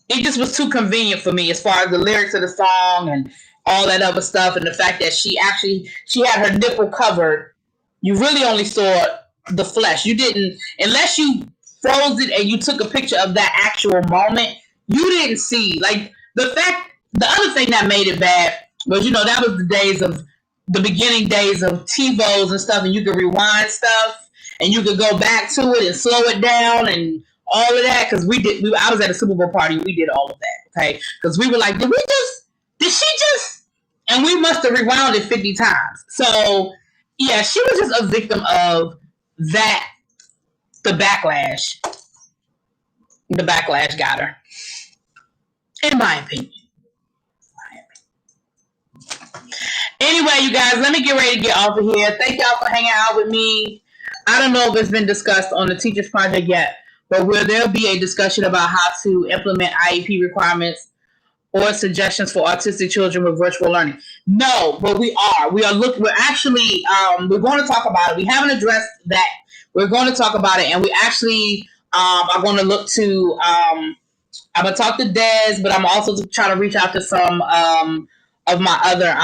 S1: It just was too convenient for me as far as the lyrics of the song and all that other stuff, and the fact that she had her nipple covered. You really only saw the flesh. You didn't, unless you froze it and you took a picture of that actual moment. You didn't see, like, the fact. The other thing that made it bad was, that was the beginning days of TiVos and stuff, and you could rewind stuff and you could go back to it and slow it down and all of that, because I was at a Super Bowl party. We did all of that, okay? Because we were like, did she just? And we must have rewound it 50 times. So, yeah, she was just a victim of that. The backlash got her, in my opinion. Anyway, you guys, let me get ready to get off of here. Thank y'all for hanging out with me. I don't know if it's been discussed on the Teachers Project yet, but there'll be a discussion about how to implement IEP requirements or suggestions for autistic children with virtual learning. No, but we are. We're actually, we're going to talk about it. We haven't addressed that. We're going to talk about it, and we actually are going to look to, I'm going to talk to Des, but I'm also trying to reach out to some of my other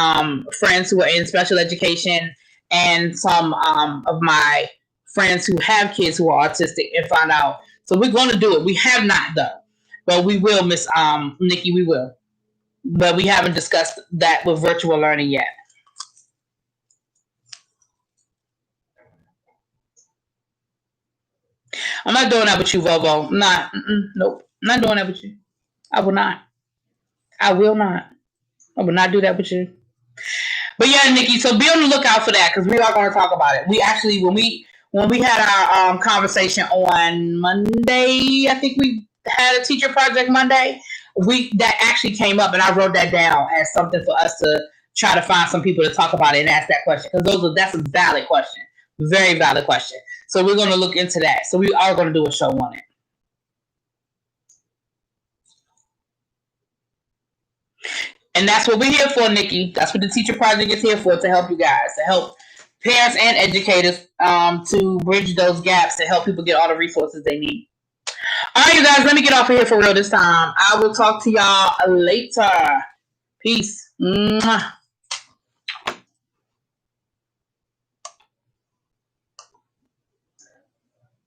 S1: friends who are in special education and some of my friends who have kids who are autistic and find out. So we're going to do it. We have not, though. But we will, Miss Nikki, we will. But we haven't discussed that with virtual learning yet. I'm not doing that with you, Vovo. Nope. I'm not doing that with you. I will not. I will not. I will not do that with you. But yeah, Nikki, so be on the lookout for that, because we are going to talk about it. We actually, when we had our conversation on Monday, I think we had a teacher project Monday, that actually came up, and I wrote that down as something for us to try to find some people to talk about it and ask that question, because that's a valid question. Very valid question. So we're going to look into that. So we are going to do a show on it. And that's what we're here for, Nikki. That's what the Teacher Project is here for, to help you guys, to help parents and educators to bridge those gaps, to help people get all the resources they need. All right, you guys, let me get off of here for real this time. I will talk to y'all later. Peace. Mwah.